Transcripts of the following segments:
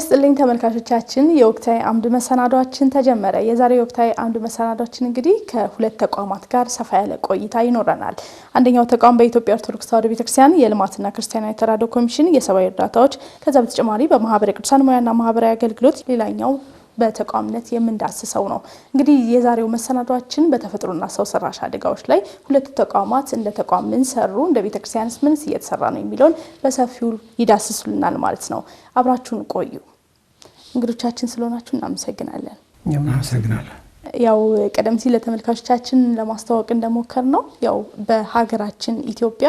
ይስጥልኝ ተመልካቾቻችን የወቅታዊ አምድ መሰናዷችን ተጀመረ። የዛሬ ወቅታዊ አምድ መሰናዷችን እንግዲህ ከሁለት ተቋማት ጋር ሰፋ ያለ ቆይታ ይኖረናል። አንደኛው ተቋም በኢትዮጵያ ኦርቶዶክስ ተዋሕዶ ቤተክርስቲያን የልማትና ክርስቲያናዊ ተራድኦ ኮሚሽን የሰብአዊ እርዳታዎች፣ ከዛ በተጨማሪ በማህበረ ቅዱሳን ሙያና ማህበራዊ አገልግሎት ሌላኛው በተቋምነት የምንዳስሰው ነው። እንግዲህ የዛሬው መሰናዷችን በተፈጥሮና ሰው ሰራሽ አደጋዎች ላይ ሁለቱ ተቋማት እንደ ተቋም ምን ሰሩ፣ እንደ ቤተክርስቲያንስ ምንስ እየተሰራ ነው የሚለውን በሰፊው ይዳስሱልናል ማለት ነው። አብራችሁን ቆዩ። እንግዶቻችን ስለሆናችሁ እናመሰግናለን። እናመሰግናለን። ያው ቀደም ሲል ለተመልካቾቻችን ለማስተዋወቅ እንደሞከር ነው ያው በሀገራችን ኢትዮጵያ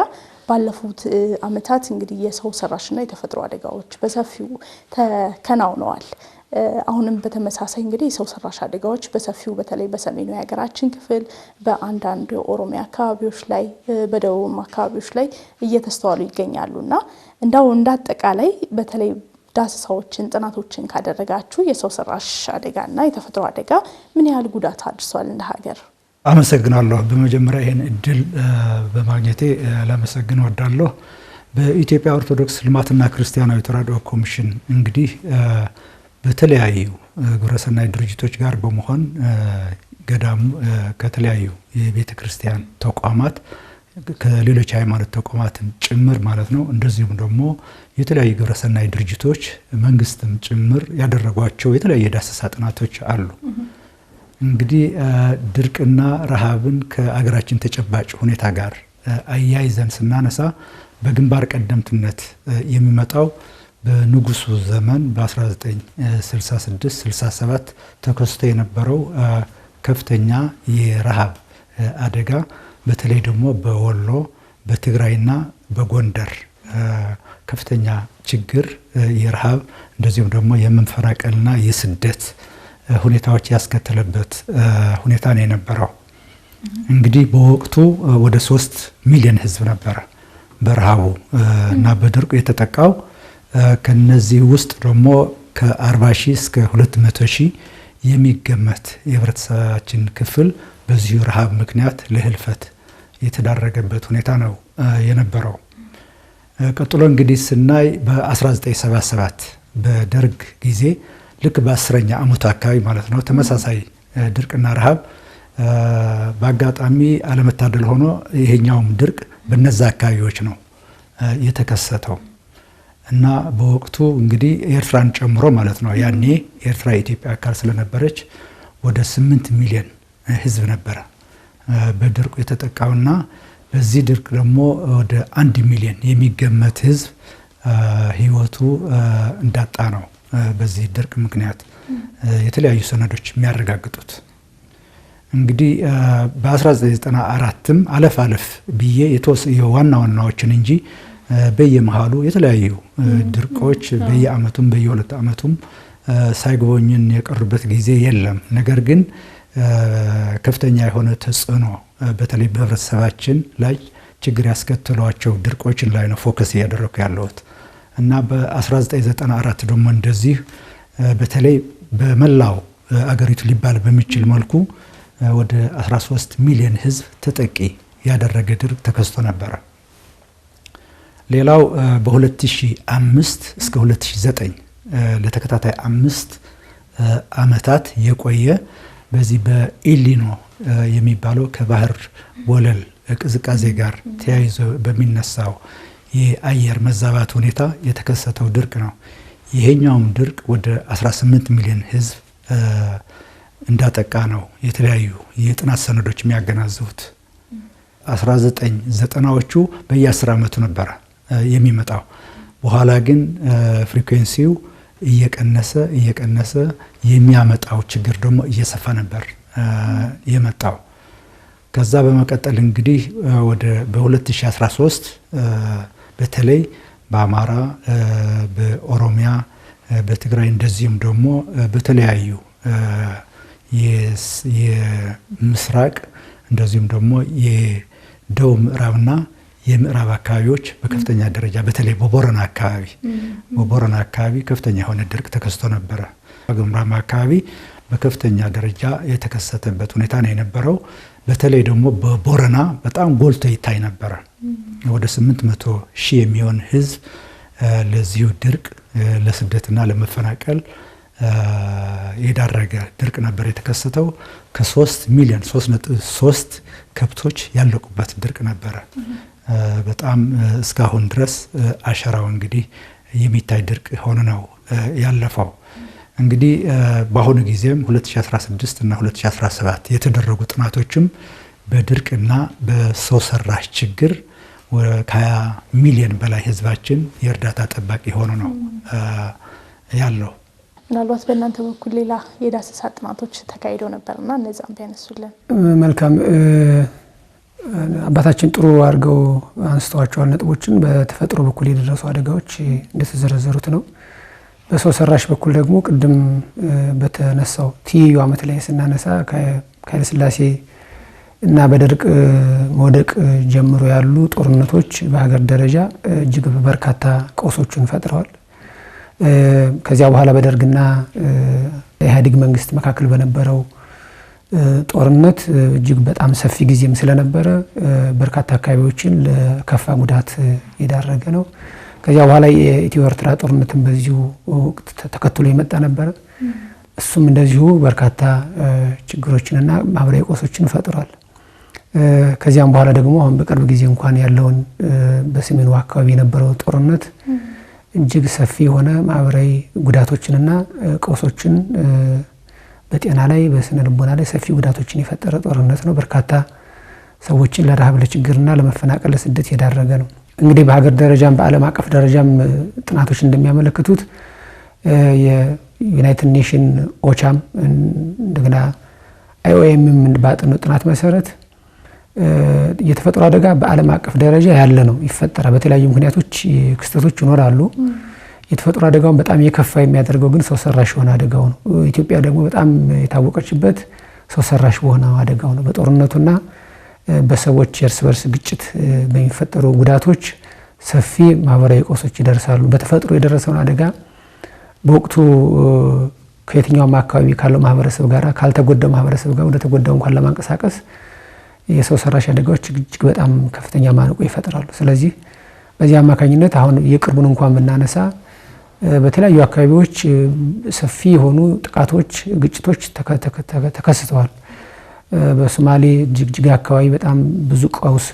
ባለፉት አመታት እንግዲህ የሰው ሰራሽና የተፈጥሮ አደጋዎች በሰፊው ተከናውነዋል። አሁንም በተመሳሳይ እንግዲህ የሰው ሰራሽ አደጋዎች በሰፊው በተለይ በሰሜኑ የሀገራችን ክፍል በአንዳንድ ኦሮሚያ አካባቢዎች ላይ በደቡብ አካባቢዎች ላይ እየተስተዋሉ ይገኛሉና እንዳው እንዳጠቃላይ በተለይ ዳሰሳዎችን ጥናቶችን ካደረጋችሁ የሰው ሰራሽ አደጋና የተፈጥሮ አደጋ ምን ያህል ጉዳት አድርሷል እንደ ሀገር? አመሰግናለሁ። በመጀመሪያ ይሄን እድል በማግኘቴ ላመሰግን እወዳለሁ። በኢትዮጵያ ኦርቶዶክስ ልማትና ክርስቲያናዊ ተራድኦ ኮሚሽን እንግዲህ በተለያዩ ግብረሰናይ ድርጅቶች ጋር በመሆን ገዳሙ ከተለያዩ የቤተ ክርስቲያን ተቋማት ከሌሎች ሃይማኖት ተቋማትን ጭምር ማለት ነው እንደዚሁም ደግሞ የተለያዩ ግብረሰናይ ድርጅቶች መንግስትም ጭምር ያደረጓቸው የተለያዩ ዳሰሳ ጥናቶች አሉ። እንግዲህ ድርቅና ረሃብን ከአገራችን ተጨባጭ ሁኔታ ጋር አያይዘን ስናነሳ በግንባር ቀደምትነት የሚመጣው በንጉሱ ዘመን በ1966-67 ተከስቶ የነበረው ከፍተኛ የረሃብ አደጋ በተለይ ደግሞ በወሎ በትግራይና በጎንደር ከፍተኛ ችግር የረሃብ እንደዚሁም ደግሞ የመፈናቀልና የስደት ሁኔታዎች ያስከተለበት ሁኔታ ነው የነበረው። እንግዲህ በወቅቱ ወደ 3 ሚሊዮን ህዝብ ነበረ በረሃቡ እና በድርቁ የተጠቃው። ከነዚህ ውስጥ ደግሞ ከ40 ሺህ እስከ 200 ሺህ የሚገመት የህብረተሰባችን ክፍል በዚሁ ረሃብ ምክንያት ለህልፈት የተዳረገበት ሁኔታ ነው የነበረው። ቀጥሎ እንግዲህ ስናይ በ1977 በደርግ ጊዜ ልክ በ10ኛ ዓመቱ አካባቢ ማለት ነው ተመሳሳይ ድርቅና ረሃብ በአጋጣሚ አለመታደል ሆኖ ይሄኛውም ድርቅ በነዛ አካባቢዎች ነው የተከሰተው እና በወቅቱ እንግዲህ ኤርትራን ጨምሮ ማለት ነው ያኔ ኤርትራ የኢትዮጵያ አካል ስለነበረች ወደ 8 ሚሊዮን ህዝብ ነበረ በድርቁ የተጠቃውና በዚህ ድርቅ ደግሞ ወደ 1 ሚሊዮን የሚገመት ህዝብ ህይወቱ እንዳጣ ነው በዚህ ድርቅ ምክንያት የተለያዩ ሰነዶች የሚያረጋግጡት። እንግዲህ በ1994ም አለፍ ብዬ የዋና ዋናዎችን እንጂ በየመሃሉ የተለያዩ ድርቆች በየአመቱም በየ2 አመቱም ሳይጎበኙን የቀሩበት ጊዜ የለም። ነገር ግን ከፍተኛ የሆነ ተጽዕኖ በተለይ በህብረተሰባችን ላይ ችግር ያስከተሏቸው ድርቆችን ላይ ነው ፎከስ እያደረኩ ያለሁት እና በ1994 ደግሞ እንደዚህ በተለይ በመላው አገሪቱ ሊባል በሚችል መልኩ ወደ 13 ሚሊዮን ህዝብ ተጠቂ ያደረገ ድርቅ ተከስቶ ነበረ። ሌላው በ2005 እስከ 2009 ለተከታታይ 5 አመታት የቆየ በዚህ በኤልኒኖ የሚባለው ከባህር ወለል ቅዝቃዜ ጋር ተያይዞ በሚነሳው የአየር መዛባት ሁኔታ የተከሰተው ድርቅ ነው። ይሄኛውም ድርቅ ወደ 18 ሚሊዮን ህዝብ እንዳጠቃ ነው የተለያዩ የጥናት ሰነዶች የሚያገናዝቡት። 1990ዎቹ በየ10 አመቱ ነበረ የሚመጣው። በኋላ ግን ፍሪኩዌንሲው እየቀነሰ የሚያመጣው ችግር ደግሞ እየሰፋ ነበር የመጣው። ከዛ በመቀጠል እንግዲህ ወደ በ2013 በተለይ በአማራ፣ በኦሮሚያ፣ በትግራይ እንደዚሁም ደግሞ በተለያዩ የምስራቅ እንደዚሁም ደግሞ የደቡብ ምዕራብና የምዕራብ አካባቢዎች በከፍተኛ ደረጃ በተለይ በቦረና አካባቢ ከፍተኛ የሆነ ድርቅ ተከስቶ ነበረ። በግምራማ አካባቢ በከፍተኛ ደረጃ የተከሰተበት ሁኔታ ነው የነበረው። በተለይ ደግሞ በቦረና በጣም ጎልቶ ይታይ ነበረ። ወደ 800 ሺህ የሚሆን ህዝብ ለዚሁ ድርቅ ለስደትና ለመፈናቀል የዳረገ ድርቅ ነበር የተከሰተው። ከ3 ሚሊዮን 3.3 ከብቶች ያለቁበት ድርቅ ነበረ። በጣም እስካሁን ድረስ አሸራው እንግዲህ የሚታይ ድርቅ ሆኖ ነው ያለፈው። እንግዲህ በአሁኑ ጊዜም 2016 እና 2017 የተደረጉ ጥናቶችም በድርቅና በሰው ሰራሽ ችግር ከ20 ሚሊዮን በላይ ህዝባችን የእርዳታ ጠባቂ ሆኖ ነው ያለው። ምናልባት በእናንተ በኩል ሌላ የዳሰሳ ጥናቶች ተካሂደው ነበርና እነዛም ቢያነሱልን መልካም። አባታችን ጥሩ አድርገው አንስተዋቸዋል ነጥቦችን። በተፈጥሮ በኩል የደረሱ አደጋዎች እንደተዘረዘሩት ነው። በሰው ሰራሽ በኩል ደግሞ ቅድም በተነሳው ትይዩ ዓመት ላይ ስናነሳ ከኃይለ ሥላሴ እና በድርቅ መውደቅ ጀምሮ ያሉ ጦርነቶች በሀገር ደረጃ እጅግ በርካታ ቀውሶችን ፈጥረዋል። ከዚያ በኋላ በደርግና ኢህአዴግ መንግስት መካከል በነበረው ጦርነት እጅግ በጣም ሰፊ ጊዜም ስለነበረ በርካታ አካባቢዎችን ለከፋ ጉዳት የዳረገ ነው። ከዚያ በኋላ የኢትዮ ኤርትራ ጦርነትን በዚሁ ወቅት ተከትሎ የመጣ ነበረ። እሱም እንደዚሁ በርካታ ችግሮችንና ማህበራዊ ቀውሶችን ፈጥሯል። ከዚያም በኋላ ደግሞ አሁን በቅርብ ጊዜ እንኳን ያለውን በሰሜኑ አካባቢ የነበረው ጦርነት እጅግ ሰፊ የሆነ ማህበራዊ ጉዳቶችንና ቀውሶችን በጤና ላይ በስነ ልቦና ላይ ሰፊ ጉዳቶችን የፈጠረ ጦርነት ነው። በርካታ ሰዎችን ለረሃብ ለችግርና ለመፈናቀል ለስደት የዳረገ ነው። እንግዲህ በሀገር ደረጃም በዓለም አቀፍ ደረጃም ጥናቶች እንደሚያመለክቱት የዩናይትድ ኔሽን ኦቻም እንደገና IOM ባጠኑ ጥናት መሰረት የተፈጥሮ አደጋ በዓለም አቀፍ ደረጃ ያለ ነው፣ ይፈጠራል። በተለያዩ ምክንያቶች ክስተቶች ይኖራሉ። የተፈጥሮ አደጋውን በጣም የከፋ የሚያደርገው ግን ሰው ሰራሽ የሆነ አደጋው ነው። ኢትዮጵያ ደግሞ በጣም የታወቀችበት ሰው ሰራሽ በሆነ አደጋው ነው። በጦርነቱና በሰዎች የእርስ በርስ ግጭት በሚፈጠሩ ጉዳቶች ሰፊ ማህበራዊ ቀውሶች ይደርሳሉ። በተፈጥሮ የደረሰውን አደጋ በወቅቱ ከየትኛውም አካባቢ ካለው ማህበረሰብ ጋር ካልተጎዳው ማህበረሰብ ጋር ወደ ተጎዳው እንኳን ለማንቀሳቀስ የሰው ሰራሽ አደጋዎች እጅግ በጣም ከፍተኛ ማነቆ ይፈጥራሉ። ስለዚህ በዚህ አማካኝነት አሁን የቅርቡን እንኳን ብናነሳ በተለያዩ አካባቢዎች ሰፊ የሆኑ ጥቃቶች፣ ግጭቶች ተከስተዋል። በሶማሌ ጅግጅጋ አካባቢ በጣም ብዙ ቀውስ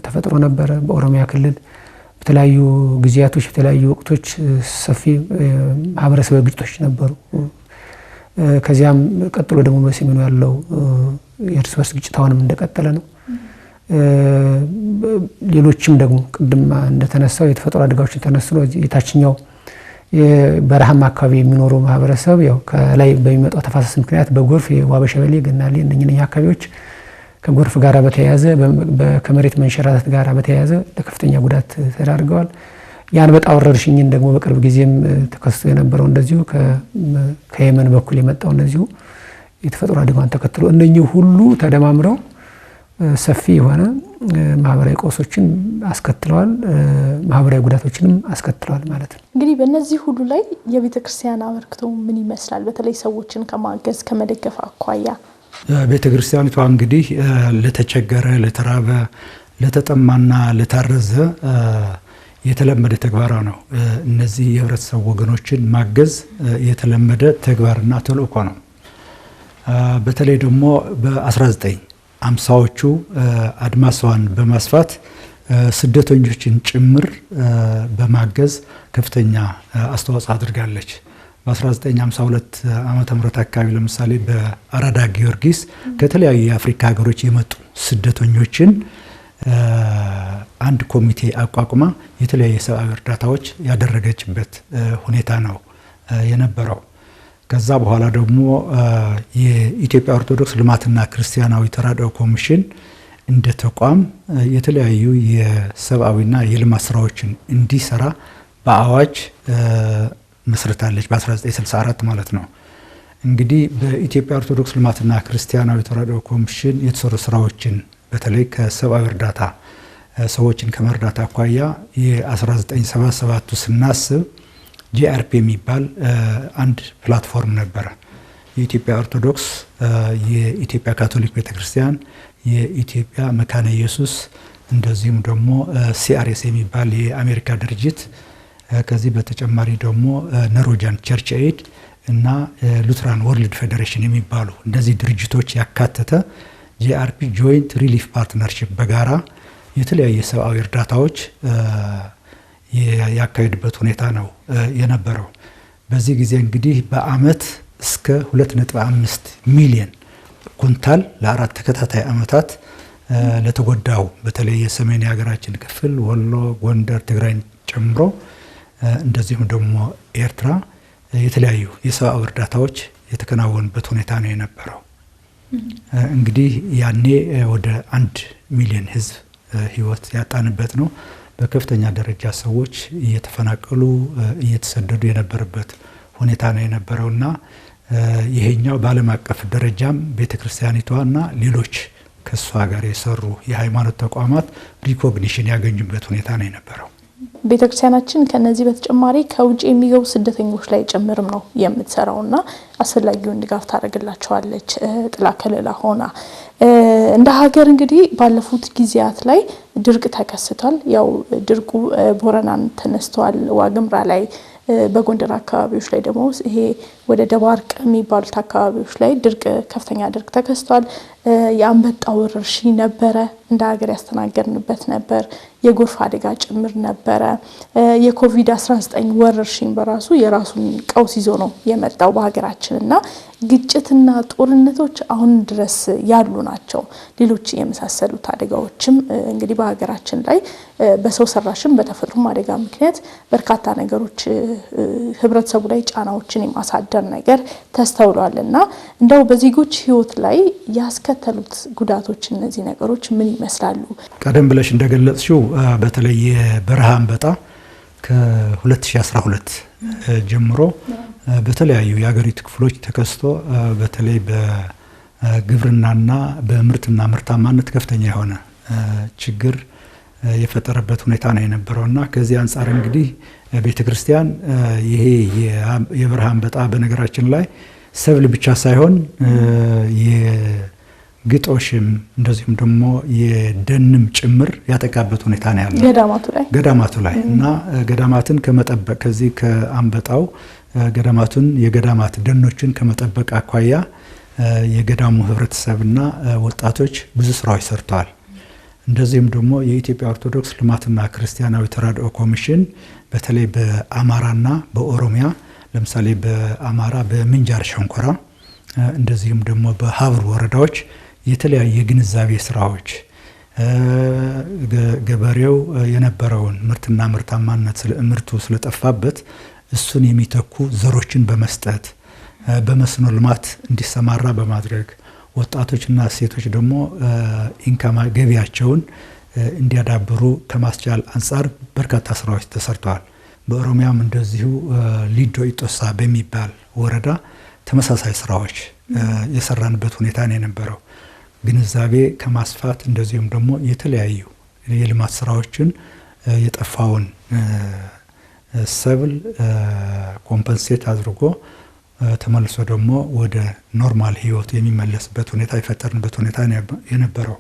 ተፈጥሮ ነበረ። በኦሮሚያ ክልል በተለያዩ ጊዜያቶች በተለያዩ ወቅቶች ሰፊ ማህበረሰባዊ ግጭቶች ነበሩ። ከዚያም ቀጥሎ ደግሞ በሰሜኑ ያለው የእርስ በርስ ግጭት አሁንም እንደቀጠለ ነው። ሌሎችም ደግሞ ቅድም እንደተነሳው የተፈጥሮ አደጋዎችን ተነሱ ነው። የታችኛው በረሃማ አካባቢ የሚኖሩ ማህበረሰብ ያው ከላይ በሚመጣው ተፋሰስ ምክንያት በጎርፍ የዋበሸበሌ ገናሌ እነኚህ አካባቢዎች ከጎርፍ ጋር በተያያዘ ከመሬት መንሸራተት ጋር በተያያዘ ለከፍተኛ ጉዳት ተዳርገዋል። የአንበጣ ወረርሽኝን ደግሞ በቅርብ ጊዜም ተከስቶ የነበረው እንደዚሁ ከየመን በኩል የመጣው እንደዚሁ የተፈጥሮ አደጋን ተከትሎ እነኚህ ሁሉ ተደማምረው ሰፊ የሆነ ማህበራዊ ቀውሶችን አስከትለዋል፣ ማህበራዊ ጉዳቶችንም አስከትለዋል ማለት ነው። እንግዲህ በእነዚህ ሁሉ ላይ የቤተ ክርስቲያን አበርክቶ ምን ይመስላል? በተለይ ሰዎችን ከማገዝ ከመደገፍ አኳያ ቤተ ክርስቲያኒቷ እንግዲህ ለተቸገረ፣ ለተራበ፣ ለተጠማና ለታረዘ የተለመደ ተግባራ ነው። እነዚህ የህብረተሰብ ወገኖችን ማገዝ የተለመደ ተግባርና ተልእኮ ነው። በተለይ ደግሞ በ1950ዎቹ አድማስዋን በማስፋት ስደተኞችን ጭምር በማገዝ ከፍተኛ አስተዋጽኦ አድርጋለች። በ1952 ዓመተ ምህረት አካባቢ ለምሳሌ በአራዳ ጊዮርጊስ ከተለያዩ የአፍሪካ ሀገሮች የመጡ ስደተኞችን አንድ ኮሚቴ አቋቁማ የተለያዩ ሰብአዊ እርዳታዎች ያደረገችበት ሁኔታ ነው የነበረው። ከዛ በኋላ ደግሞ የኢትዮጵያ ኦርቶዶክስ ልማትና ክርስቲያናዊ ተራድኦ ኮሚሽን እንደ ተቋም የተለያዩ የሰብአዊና የልማት ስራዎችን እንዲሰራ በአዋጅ መስርታለች በ1964 ማለት ነው። እንግዲህ በኢትዮጵያ ኦርቶዶክስ ልማትና ክርስቲያናዊ ተራድኦ ኮሚሽን የተሰሩ ስራዎችን በተለይ ከሰብአዊ እርዳታ ሰዎችን ከመርዳት አኳያ የ1977 ስናስብ ጂአርፒ የሚባል አንድ ፕላትፎርም ነበረ። የኢትዮጵያ ኦርቶዶክስ፣ የኢትዮጵያ ካቶሊክ ቤተክርስቲያን፣ የኢትዮጵያ መካነ ኢየሱስ እንደዚሁም ደግሞ ሲአርኤስ የሚባል የአሜሪካ ድርጅት ከዚህ በተጨማሪ ደግሞ ኖርዌጂያን ቸርች ኤድ እና ሉትራን ወርልድ ፌዴሬሽን የሚባሉ እንደዚህ ድርጅቶች ያካተተ ጂአርፒ ጆይንት ሪሊፍ ፓርትነርሺፕ በጋራ የተለያየ ሰብአዊ እርዳታዎች ያካሄዱበት ሁኔታ ነው የነበረው። በዚህ ጊዜ እንግዲህ በአመት እስከ 2.5 ሚሊዮን ኩንታል ለ4 ተከታታይ አመታት ለተጎዳው በተለይ የሰሜን የሀገራችን ክፍል ወሎ፣ ጎንደር፣ ትግራይን ጨምሮ እንደዚሁም ደግሞ ኤርትራ የተለያዩ የሰብአዊ እርዳታዎች የተከናወኑበት ሁኔታ ነው የነበረው። እንግዲህ ያኔ ወደ 1 ሚሊዮን ህዝብ ህይወት ያጣንበት ነው። በከፍተኛ ደረጃ ሰዎች እየተፈናቀሉ እየተሰደዱ የነበረበት ሁኔታ ነው የነበረውና ይሄኛው በዓለም አቀፍ ደረጃም ቤተክርስቲያኒቷና ሌሎች ከሷ ጋር የሰሩ የሃይማኖት ተቋማት ሪኮግኒሽን ያገኙበት ሁኔታ ነው የነበረው። ቤተክርስቲያናችን ከነዚህ በተጨማሪ ከውጭ የሚገቡ ስደተኞች ላይ ጭምርም ነው የምትሰራውና አስፈላጊውን ድጋፍ ታደርግላቸዋለች ጥላ ከለላ ሆና። እንደ ሀገር እንግዲህ ባለፉት ጊዜያት ላይ ድርቅ ተከስቷል። ያው ድርቁ ቦረናን ተነስቷል፣ ዋግምራ ላይ፣ በጎንደር አካባቢዎች ላይ ደግሞ ይሄ ወደ ደባርቅ የሚባሉት አካባቢዎች ላይ ከፍተኛ ድርቅ ተከስቷል። የአንበጣ ወረርሽኝ ነበረ፣ እንደ ሀገር ያስተናገድንበት ነበር። የጎርፍ አደጋ ጭምር ነበረ። የኮቪድ-19 ወረርሽኝ በራሱ የራሱን ቀውስ ይዞ ነው የመጣው በሀገራችን እና ግጭትና ጦርነቶች አሁን ድረስ ያሉ ናቸው። ሌሎች የመሳሰሉት አደጋዎችም እንግዲህ በሀገራችን ላይ በሰው ሰራሽም በተፈጥሮም አደጋ ምክንያት በርካታ ነገሮች ህብረተሰቡ ላይ ጫናዎችን የማሳደር ነገር ተስተውሏል እና እንደው በዜጎች ህይወት ላይ ያስከተሉት ጉዳቶች እነዚህ ነገሮች ምን ይመስላሉ? ቀደም ብለሽ እንደገለጽሽው በተለይ የበረሃ አንበጣ ከ2012 ጀምሮ በተለያዩ የሀገሪቱ ክፍሎች ተከስቶ በተለይ በግብርናና በምርትና ምርታማነት ከፍተኛ የሆነ ችግር የፈጠረበት ሁኔታ ነው የነበረውና ከዚህ አንጻር እንግዲህ ቤተክርስቲያን ይሄ የበረሃ አንበጣ በነገራችን ላይ ሰብል ብቻ ሳይሆን የግጦሽም እንደዚሁም ደግሞ የደንም ጭምር ያጠቃበት ሁኔታ ነው ያለው ገዳማቱ ላይ እና ገዳማትን ከመጠበቅ ከዚህ ከአንበጣው የገዳማት ደኖችን ከመጠበቅ አኳያ የገዳሙ ህብረተሰብና ወጣቶች ብዙ ስራዎች ሰርተዋል። እንደዚህም ደግሞ የኢትዮጵያ ኦርቶዶክስ ልማትና ክርስቲያናዊ ተራድኦ ኮሚሽን በተለይ በአማራና በኦሮሚያ ለምሳሌ በአማራ በምንጃር ሸንኮራ እንደዚህም ደግሞ በሀብር ወረዳዎች የተለያየ ግንዛቤ ስራዎች ገበሬው የነበረውን ምርትና ምርታማነት ምርቱ ስለጠፋበት እሱን የሚተኩ ዘሮችን በመስጠት በመስኖ ልማት እንዲሰማራ በማድረግ ወጣቶችና ሴቶች ደግሞ ኢንካም ገቢያቸውን እንዲያዳብሩ ከማስቻል አንጻር በርካታ ስራዎች ተሰርተዋል። በኦሮሚያም እንደዚሁ ሊዶ ኢጦሳ በሚባል ወረዳ ተመሳሳይ ስራዎች የሰራንበት ሁኔታ ነው የነበረው። ግንዛቤ ከማስፋት እንደዚሁም ደግሞ የተለያዩ የልማት ስራዎችን የጠፋውን ሰብል ኮምፐንሴት አድርጎ ተመልሶ ደግሞ ወደ ኖርማል ህይወት የሚመለስበት ሁኔታ የፈጠርንበት ሁኔታ የነበረው።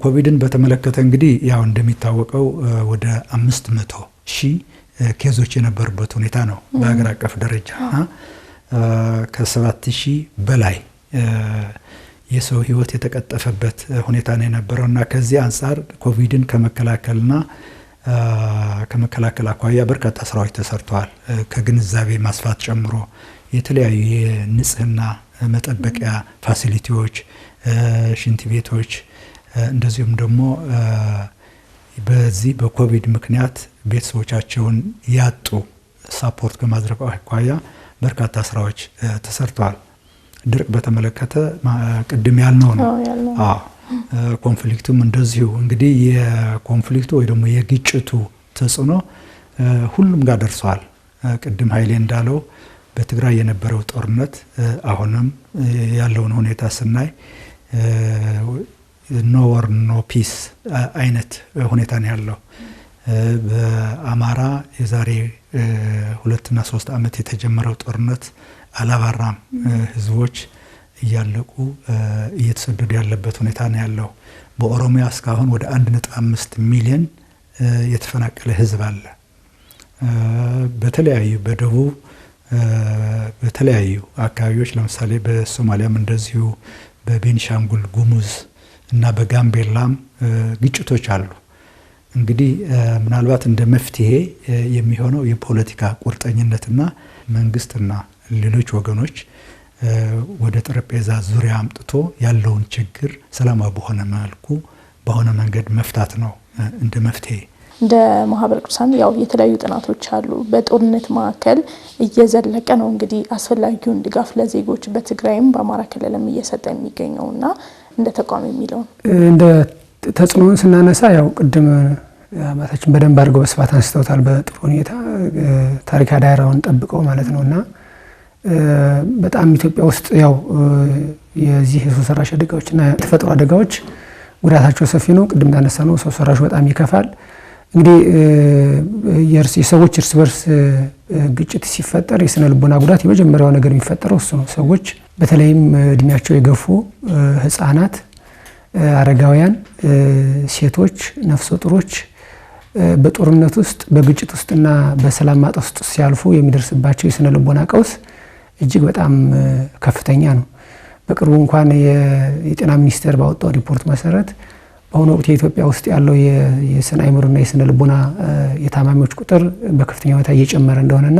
ኮቪድን በተመለከተ እንግዲህ ያው እንደሚታወቀው ወደ 500,000 ኬዞች የነበሩበት ሁኔታ ነው በሀገር አቀፍ ደረጃ ከ7,000 በላይ የሰው ህይወት የተቀጠፈበት ሁኔታ ነው የነበረውና ከዚህ አንጻር ኮቪድን ከመከላከል አኳያ በርካታ ስራዎች ተሰርተዋል። ከግንዛቤ ማስፋት ጨምሮ የተለያዩ የንጽህና መጠበቂያ ፋሲሊቲዎች፣ ሽንት ቤቶች እንደዚሁም ደግሞ በዚህ በኮቪድ ምክንያት ቤተሰቦቻቸውን ያጡ ሳፖርት ከማድረግ አኳያ በርካታ ስራዎች ተሰርተዋል። ድርቅ በተመለከተ ቅድም ያልነው ነው። ኮንፍሊክቱም እንደዚሁ እንግዲህ የኮንፍሊክቱ ወይ ደግሞ የግጭቱ ተጽዕኖ ሁሉም ጋር ደርሷል። ቅድም ኃይሌ እንዳለው በትግራይ የነበረው ጦርነት አሁንም ያለውን ሁኔታ ስናይ ኖ ወር ኖ ፒስ አይነት ሁኔታ ነው ያለው። በአማራ የዛሬ 2 እና 3 ዓመት የተጀመረው ጦርነት አላባራም። ህዝቦች እያለቁ እየተሰደዱ ያለበት ሁኔታ ነው ያለው። በኦሮሚያ እስካሁን ወደ 1.5 ሚሊዮን የተፈናቀለ ህዝብ አለ። በተለያዩ በደቡብ በተለያዩ አካባቢዎች ለምሳሌ በሶማሊያም እንደዚሁ በቤኒሻንጉል ጉሙዝ እና በጋምቤላም ግጭቶች አሉ። እንግዲህ ምናልባት እንደ መፍትሄ የሚሆነው የፖለቲካ ቁርጠኝነትና መንግስትና ሌሎች ወገኖች ወደ ጠረጴዛ ዙሪያ አምጥቶ ያለውን ችግር ሰላማዊ በሆነ መንገድ መፍታት ነው እንደ መፍትሄ። እንደ ማህበረ ቅዱሳን ያው የተለያዩ ጥናቶች አሉ። በጦርነት መካከል እየዘለቀ ነው እንግዲህ አስፈላጊውን ድጋፍ ለዜጎች በትግራይም በአማራ ክልልም እየሰጠ የሚገኘውና እንደ ተቋም የሚለው እንደ ተጽዕኖን ስናነሳ ያው ቅድም አባታችን በደንብ አድርገው በስፋት አንስተውታል። በጥሩ ሁኔታ ታሪካዊ ዳራውን ጠብቀው ማለት ነውና በጣም ኢትዮጵያ ውስጥ ያው የዚህ የሰው ሰራሽ አደጋዎችና የተፈጥሮ አደጋዎች ጉዳታቸው ሰፊ ነው። ቅድም እንዳነሳ ነው ሰው ሰራሹ በጣም ይከፋል። እንግዲህ የሰዎች እርስ በርስ ግጭት ሲፈጠር የስነ ልቦና ጉዳት የመጀመሪያው ነገር የሚፈጠረው እሱ ነው። ሰዎች በተለይም እድሜያቸው የገፉ ህፃናት፣ አረጋውያን፣ ሴቶች፣ ነፍሰ ጡሮች በጦርነት ውስጥ በግጭት ውስጥና በሰላም ማጣት ውስጥ ሲያልፉ የሚደርስባቸው የስነ ልቦና ቀውስ እጅግ በጣም ከፍተኛ ነው። በቅርቡ እንኳን የጤና ሚኒስቴር ባወጣው ሪፖርት መሰረት በአሁኑ ወቅት የኢትዮጵያ ውስጥ ያለው የስነ አእምሮና የስነ ልቦና የታማሚዎች ቁጥር በከፍተኛ ሁኔታ እየጨመረ እንደሆነና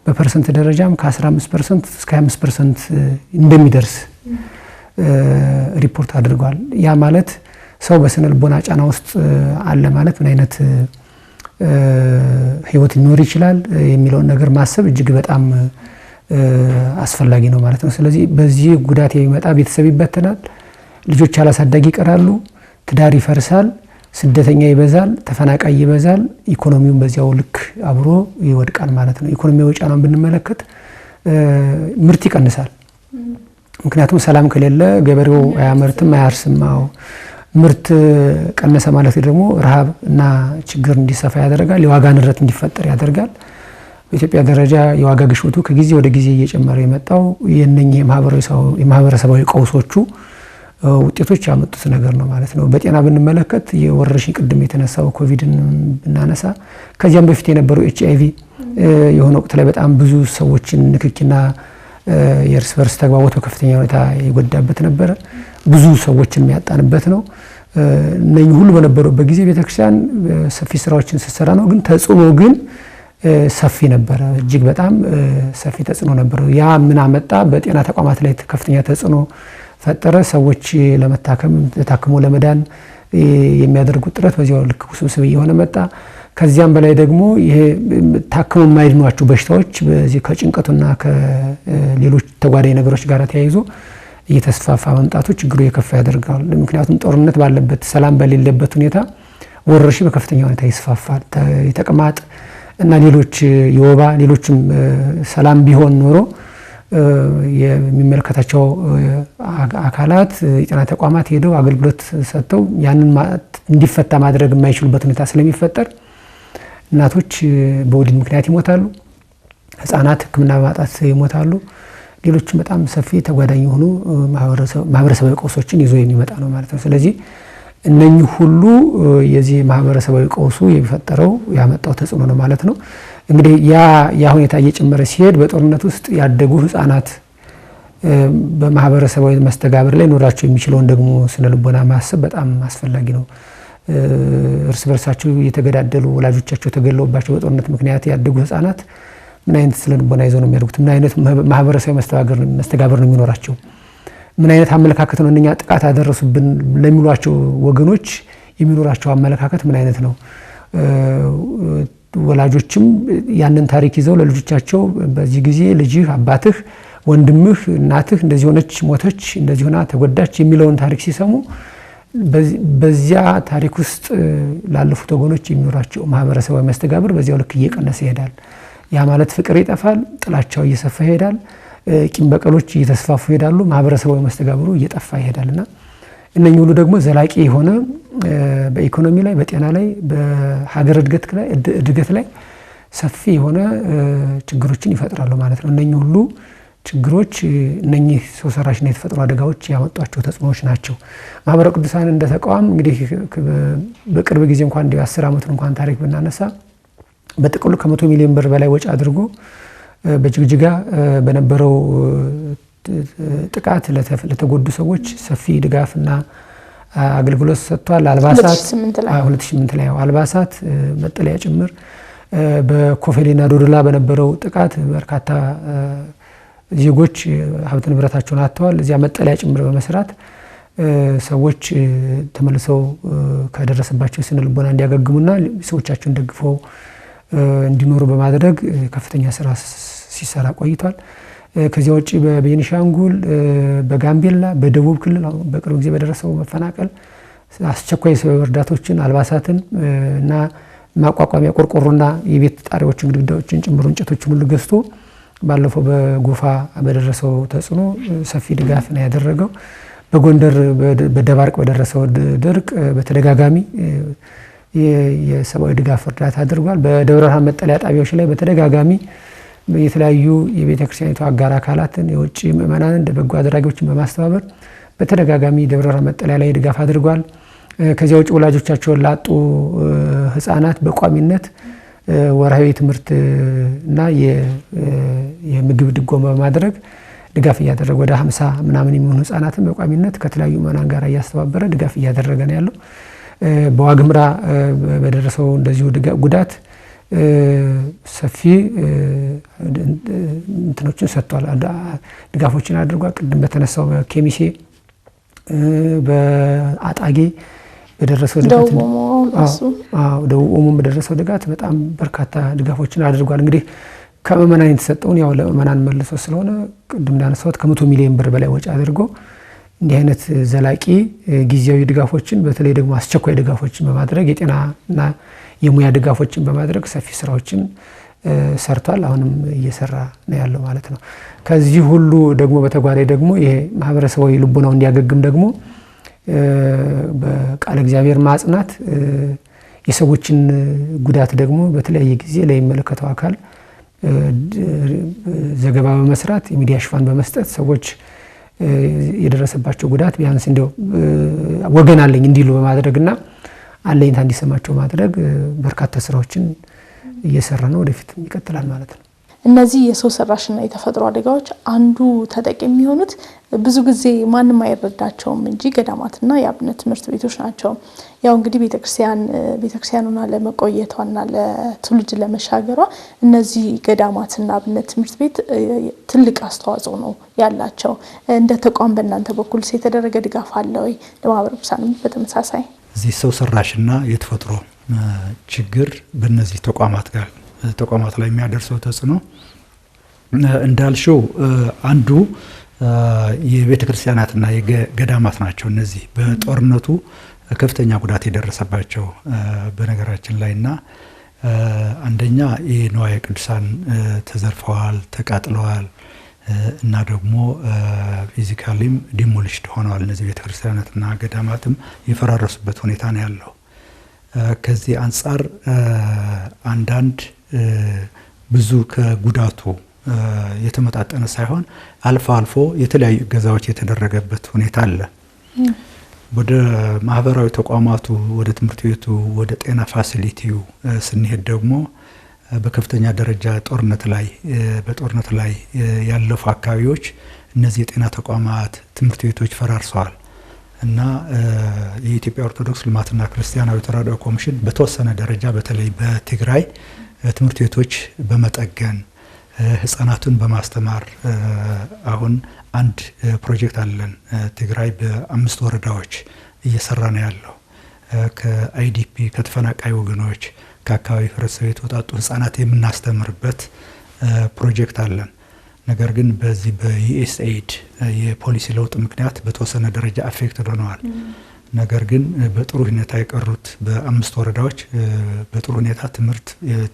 በፐርሰንት ደረጃም ከ15% እስከ 25% እንደሚደርስ ሪፖርት አድርጓል። ያ ማለት ሰው በስነ ልቦና ጫና ውስጥ አለ ማለት ምን አይነት ህይወት ሊኖር ይችላል የሚለውን ነገር ማሰብ እጅግ በጣም አስፈላጊ ነው ማለት ነው። ስለዚህ በዚህ ጉዳት የሚመጣ ቤተሰብ ይበተናል፣ ልጆች ያላሳዳጊ ይቀራሉ፣ ትዳር ይፈርሳል፣ ስደተኛ ይበዛል፣ ተፈናቃይ ይበዛል፣ ኢኮኖሚውን በዚያው ልክ አብሮ ይወድቃል ማለት ነው። ኢኮኖሚያዊ ጫናን ብንመለከት ምርት ይቀንሳል። ምክንያቱም ሰላም ከሌለ ገበሬው አያመርትም፣ አያርስም። ምርት ቀነሰ ማለት ደግሞ ረሃብ እና ችግር እንዲሰፋ ያደርጋል፣ የዋጋ ንረት እንዲፈጠር ያደርጋል። በኢትዮጵያ ደረጃ የዋጋ ግሽበቱ ከጊዜ ወደ ጊዜ እየጨመረ የመጣው የነኚህ የማህበረሰባዊ ቀውሶቹ ውጤቶች ያመጡት ነገር ነው ማለት ነው። በጤና ብንመለከት የወረርሽኝ ቅድም የተነሳው ኮቪድን ብናነሳ ከዚያም በፊት የነበረው HIV የሆነ ወቅት ላይ በጣም ብዙ ሰዎችን ንክኪና የእርስ በርስ ተግባቦት በከፍተኛ ሁኔታ የጎዳበት ነበረ። ብዙ ሰዎችን የሚያጣንበት ነው። እነኚህ ሁሉ በነበሩበት ጊዜ ቤተክርስቲያን ሰፊ ስራዎችን ስትሰራ ነው። ግን ተጽዕኖ ግን ሰፊ ነበረ። እጅግ በጣም ሰፊ ተጽዕኖ ነበረ። ያ ምን አመጣ? በጤና ተቋማት ላይ ከፍተኛ ተጽዕኖ ፈጠረ። ሰዎች ለመታከም ታክሞ ለመዳን የሚያደርጉት ጥረት በዚያው ልክ ውስብስብ እየሆነ መጣ። ከዚያም በላይ ደግሞ ይሄ ታክሞ የማይድኗቸው በሽታዎች በዚህ ከጭንቀቱና ከሌሎች ተጓዳኝ ነገሮች ጋር ተያይዞ እየተስፋፋ መምጣቱ ችግሩ የከፋ ያደርጋል። ምክንያቱም ጦርነት ባለበት ሰላም በሌለበት ሁኔታ ወረርሽኝ በከፍተኛ ሁኔታ ይስፋፋል። የተቅማጥ እና ሌሎች የወባ ሌሎችም ሰላም ቢሆን ኖሮ የሚመለከታቸው አካላት የጤና ተቋማት ሄደው አገልግሎት ሰጥተው ያንን እንዲፈታ ማድረግ የማይችሉበት ሁኔታ ስለሚፈጠር እናቶች በወሊድ ምክንያት ይሞታሉ፣ ህፃናት ሕክምና በማጣት ይሞታሉ። ሌሎችም በጣም ሰፊ ተጓዳኝ የሆኑ ማህበረሰባዊ ቀውሶችን ይዞ የሚመጣ ነው ማለት ነው። ስለዚህ እነኚህ ሁሉ የዚህ ማህበረሰባዊ ቀውሱ የሚፈጠረው ያመጣው ተጽዕኖ ነው ማለት ነው። እንግዲህ ያ ሁኔታ እየጨመረ ሲሄድ በጦርነት ውስጥ ያደጉ ህፃናት በማህበረሰባዊ መስተጋብር ላይ ኖራቸው የሚችለውን ደግሞ ስነ ልቦና ማሰብ በጣም አስፈላጊ ነው። እርስ በርሳቸው እየተገዳደሉ ወላጆቻቸው ተገለውባቸው በጦርነት ምክንያት ያደጉ ህፃናት ምን አይነት ስነ ልቦና ይዘው ነው የሚያድጉት? ምን አይነት ማህበረሰባዊ መስተጋብር ነው የሚኖራቸው? ምን አይነት አመለካከት ነው እነኛ ጥቃት አደረሱብን ለሚሏቸው ወገኖች የሚኖራቸው አመለካከት ምን አይነት ነው? ወላጆችም ያንን ታሪክ ይዘው ለልጆቻቸው በዚህ ጊዜ ልጅህ፣ አባትህ፣ ወንድምህ፣ እናትህ እንደዚህ ሆነች፣ ሞተች፣ እንደዚህ ሆና ተጎዳች የሚለውን ታሪክ ሲሰሙ በዚያ ታሪክ ውስጥ ላለፉት ወገኖች የሚኖራቸው ማህበረሰባዊ መስተጋብር በዚያው ልክ እየቀነሰ ይሄዳል። ያ ማለት ፍቅር ይጠፋል፣ ጥላቻው እየሰፋ ይሄዳል፣ ቂም በቀሎች እየተስፋፉ ይሄዳሉ፣ ማህበረሰባዊ መስተጋብሩ እየጠፋ ይሄዳልና እነኚህ ሁሉ ደግሞ ዘላቂ የሆነ በኢኮኖሚ ላይ፣ በጤና ላይ፣ በሀገር እድገት ላይ ሰፊ የሆነ ችግሮችን ይፈጥራሉ ማለት ነው። እነኚህ ሁሉ ችግሮች እነኚህ ሰው ሰራሽና የተፈጥሮ አደጋዎች ያመጧቸው ተጽዕኖዎች ናቸው። ማህበረ ቅዱሳን እንደ ተቋም እንግዲህ በቅርብ ጊዜ እንኳን 10 ዓመቱን እንኳን ታሪክ ብናነሳ በጥቅሉ ከ100 ሚሊዮን ብር በላይ ወጪ አድርጎ በጅግጅጋ በነበረው ጥቃት ለተጎዱ ሰዎች ሰፊ ድጋፍና አገልግሎት ሰጥቷል። አልባሳት 2008 ላይ አልባሳት መጠለያ ጭምር በኮፈሌና ዶዶላ በነበረው ጥቃት በርካታ ዜጎች ሀብት ንብረታቸውን አጥተዋል። እዚያ መጠለያ ጭምር በመስራት ሰዎች ተመልሰው ከደረሰባቸው ስነ ልቦና እንዲያገግሙና ሰዎቻቸውን ደግፈው እንዲኖሩ በማድረግ ከፍተኛ ስራ ሲሰራ ቆይቷል። ከዚያ ውጪ በቤኒሻንጉል፣ በጋምቤላ፣ በደቡብ ክልል በቅርብ ጊዜ በደረሰው መፈናቀል አስቸኳይ የሰብአዊ እርዳታዎችን አልባሳትን እና ማቋቋሚያ ቆርቆሮና የቤት ጣሪያዎችን ግድግዳዎችን ጭምር እንጨቶችን ሁሉ ገዝቶ ባለፈው በጎፋ በደረሰው ተጽዕኖ ሰፊ ድጋፍ ነው ያደረገው። በጎንደር በደባርቅ በደረሰው ድርቅ በተደጋጋሚ የሰብአዊ ድጋፍ እርዳታ አድርጓል። በደብረ ብርሃን መጠለያ ጣቢያዎች ላይ በተደጋጋሚ የተለያዩ የቤተ ክርስቲያኒቱ አጋር አካላትን የውጭ ምእመናንን በጎ አድራጊዎችን በማስተባበር በተደጋጋሚ ደብረ ብርሃን መጠለያ ላይ ድጋፍ አድርጓል። ከዚያ ውጭ ወላጆቻቸውን ላጡ ህፃናት በቋሚነት ወርሃዊ ትምህርት እና የምግብ ድጎማ በማድረግ ድጋፍ እያደረገ ወደ 50 ምናምን የሚሆኑ ህፃናትን በቋሚነት ከተለያዩ ምእመናን ጋር እያስተባበረ ድጋፍ እያደረገ ነው ያለው። በዋግምራ በደረሰው እንደዚሁ ጉዳት ሰፊ እንትኖችን ሰጥቷል፣ ድጋፎችን አድርጓል። ቅድም በተነሳው በኬሚሴ በአጣጌ በደረሰው ድጋት ደቡብ ኦሞ በደረሰው ድጋት በጣም በርካታ ድጋፎችን አድርጓል። እንግዲህ ከምእመናን የተሰጠውን ያው ለምእመናን መልሶ ስለሆነ ቅድም እንዳነሳሁት ከ100 ሚሊዮን ብር በላይ ወጪ አድርጎ እንዲህ አይነት ዘላቂ ጊዜያዊ ድጋፎችን በተለይ ደግሞ አስቸኳይ ድጋፎችን በማድረግ የጤናና የሙያ ድጋፎችን በማድረግ ሰፊ ስራዎችን ሰርቷል። አሁንም እየሰራ ነው ያለው ማለት ነው። ከዚህ ሁሉ ደግሞ በተጓዳኝ ደግሞ ይሄ ማህበረሰባዊ ልቦናው እንዲያገግም ደግሞ በቃለ እግዚአብሔር ማጽናት የሰዎችን ጉዳት ደግሞ በተለያየ ጊዜ ለሚመለከተው አካል ዘገባ በመስራት የሚዲያ ሽፋን በመስጠት ሰዎች የደረሰባቸው ጉዳት ቢያንስ እንደው ወገን አለኝ እንዲሉ በማድረግና አለኝታ እንዲሰማቸው ማድረግ በርካታ ስራዎችን እየሰራ ነው። ወደፊት ይቀጥላል ማለት ነው። እነዚህ የሰው ሰራሽና የተፈጥሮ አደጋዎች አንዱ ተጠቂ የሚሆኑት ብዙ ጊዜ ማንም አይረዳቸውም እንጂ ገዳማትና የአብነት ትምህርት ቤቶች ናቸው። ያው እንግዲህ ቤተክርስቲያኑና ለመቆየቷና ለትውልድ ለመሻገሯ እነዚህ ገዳማትና አብነት ትምህርት ቤት ትልቅ አስተዋጽኦ ነው ያላቸው። እንደ ተቋም በእናንተ በኩል የተደረገ ድጋፍ አለ ወይ? ለማህበረ ቅዱሳንም በተመሳሳይ እዚህ ሰው ሰራሽና የተፈጥሮ ችግር በእነዚህ ተቋማት ላይ የሚያደርሰው ተጽዕኖ እንዳልሽው አንዱ የቤተ ክርስቲያናትና የገዳማት ናቸው። እነዚህ በጦርነቱ ከፍተኛ ጉዳት የደረሰባቸው በነገራችን ላይና አንደኛ የንዋየ ቅዱሳን ተዘርፈዋል፣ ተቃጥለዋል እና ደግሞ ፊዚካሊም ዲሞሊሽድ ሆነዋል። እነዚህ ቤተ ክርስቲያናትና ገዳማትም የፈራረሱበት ሁኔታ ነው ያለው። ከዚህ አንጻር አንዳንድ ብዙ ከጉዳቱ የተመጣጠነ ሳይሆን አልፎ አልፎ የተለያዩ እገዛዎች የተደረገበት ሁኔታ አለ። ወደ ማህበራዊ ተቋማቱ፣ ወደ ትምህርት ቤቱ፣ ወደ ጤና ፋሲሊቲው ስንሄድ ደግሞ በከፍተኛ ደረጃ በጦርነት ላይ ያለፉ አካባቢዎች እነዚህ የጤና ተቋማት፣ ትምህርት ቤቶች ፈራርሰዋል እና የኢትዮጵያ ኦርቶዶክስ ልማትና ክርስቲያናዊ ተራድኦ ኮሚሽን በተወሰነ ደረጃ በተለይ በትግራይ ትምህርት ቤቶች በመጠገን ህፃናቱን በማስተማር አሁን አንድ ፕሮጀክት አለን። ትግራይ በ5 ወረዳዎች እየሰራ ነው ያለው። ከአይዲፒ ከተፈናቃይ ወገኖች ከአካባቢ ህብረተሰብ የተወጣጡ ህፃናት የምናስተምርበት ፕሮጀክት አለን። ነገር ግን በዚህ በዩኤስኤይድ የፖሊሲ ለውጥ ምክንያት በተወሰነ ደረጃ አፌክት ሆነዋል። ነገር ግን በጥሩ ሁኔታ የቀሩት በ5 ወረዳዎች በጥሩ ሁኔታ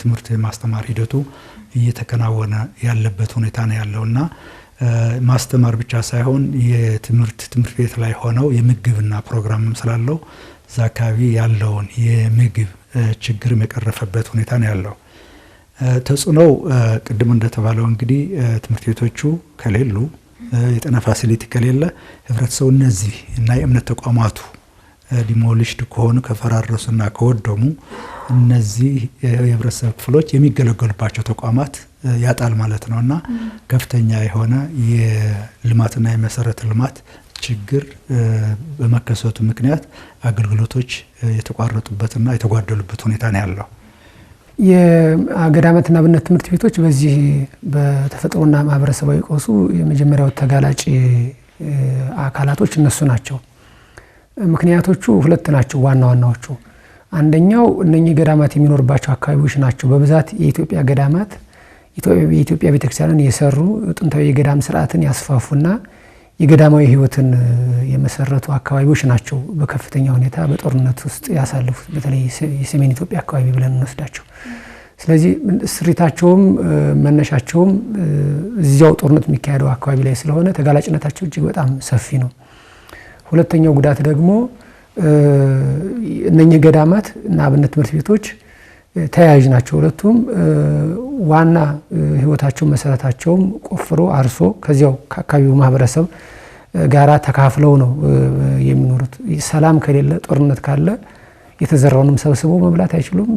ትምህርት የማስተማር ሂደቱ እየተከናወነ ያለበት ሁኔታ ነው ያለውና ማስተማር ብቻ ሳይሆን ትምህርት ቤት ላይ ሆነው የምግብና ፕሮግራምም ስላለው እዛ አካባቢ ያለውን የምግብ ችግር የቀረፈበት ሁኔታ ነው ያለው። ተጽዕኖው ቅድም እንደተባለው እንግዲህ ትምህርት ቤቶቹ ከሌሉ የጤና ፋሲሊቲ ከሌለ ህብረተሰቡ እነዚህ እና የእምነት ተቋማቱ ዲሞሊሽድ ከሆኑ ከፈራረሱና ከወደሙ እነዚህ የህብረተሰብ ክፍሎች የሚገለገሉባቸው ተቋማት ያጣል ማለት ነውና ከፍተኛ የሆነ የልማትና የመሰረተ ልማት ችግር በመከሰቱ ምክንያት አገልግሎቶች የተቋረጡበትና የተጓደሉበት ሁኔታ ነው ያለው። የገዳማትና አብነት ትምህርት ቤቶች በዚህ በተፈጥሮና ማህበረሰባዊ ቀውሱ የመጀመሪያው ተጋላጭ አካላቶች እነሱ ናቸው። ምክንያቶቹ ሁለት ናቸው ዋና ዋናዎቹ። አንደኛው እነኚህ ገዳማት የሚኖርባቸው አካባቢዎች ናቸው። በብዛት የኢትዮጵያ ገዳማት የኢትዮጵያ ቤተክርስቲያንን የሰሩ ጥንታዊ የገዳም ስርዓትን ያስፋፉና የገዳማዊ ህይወትን የመሰረቱ አካባቢዎች ናቸው በከፍተኛ ሁኔታ በጦርነት ውስጥ ያሳለፉት፣ በተለይ የሰሜን ኢትዮጵያ አካባቢ ብለን እንወስዳቸው። ስለዚህ ስሪታቸውም መነሻቸውም እዚያው ጦርነት የሚካሄደው አካባቢ ላይ ስለሆነ ተጋላጭነታቸው እጅግ በጣም ሰፊ ነው። ሁለተኛው ጉዳት ደግሞ እነኚህ ገዳማት እና አብነት ትምህርት ቤቶች ተያያዥ ናቸው። ሁለቱም ዋና ህይወታቸው መሰረታቸውም ቆፍሮ አርሶ ከዚያው ከአካባቢው ማህበረሰብ ጋራ ተካፍለው ነው የሚኖሩት። ሰላም ከሌለ ጦርነት ካለ የተዘራውንም ሰብስበው መብላት አይችሉም።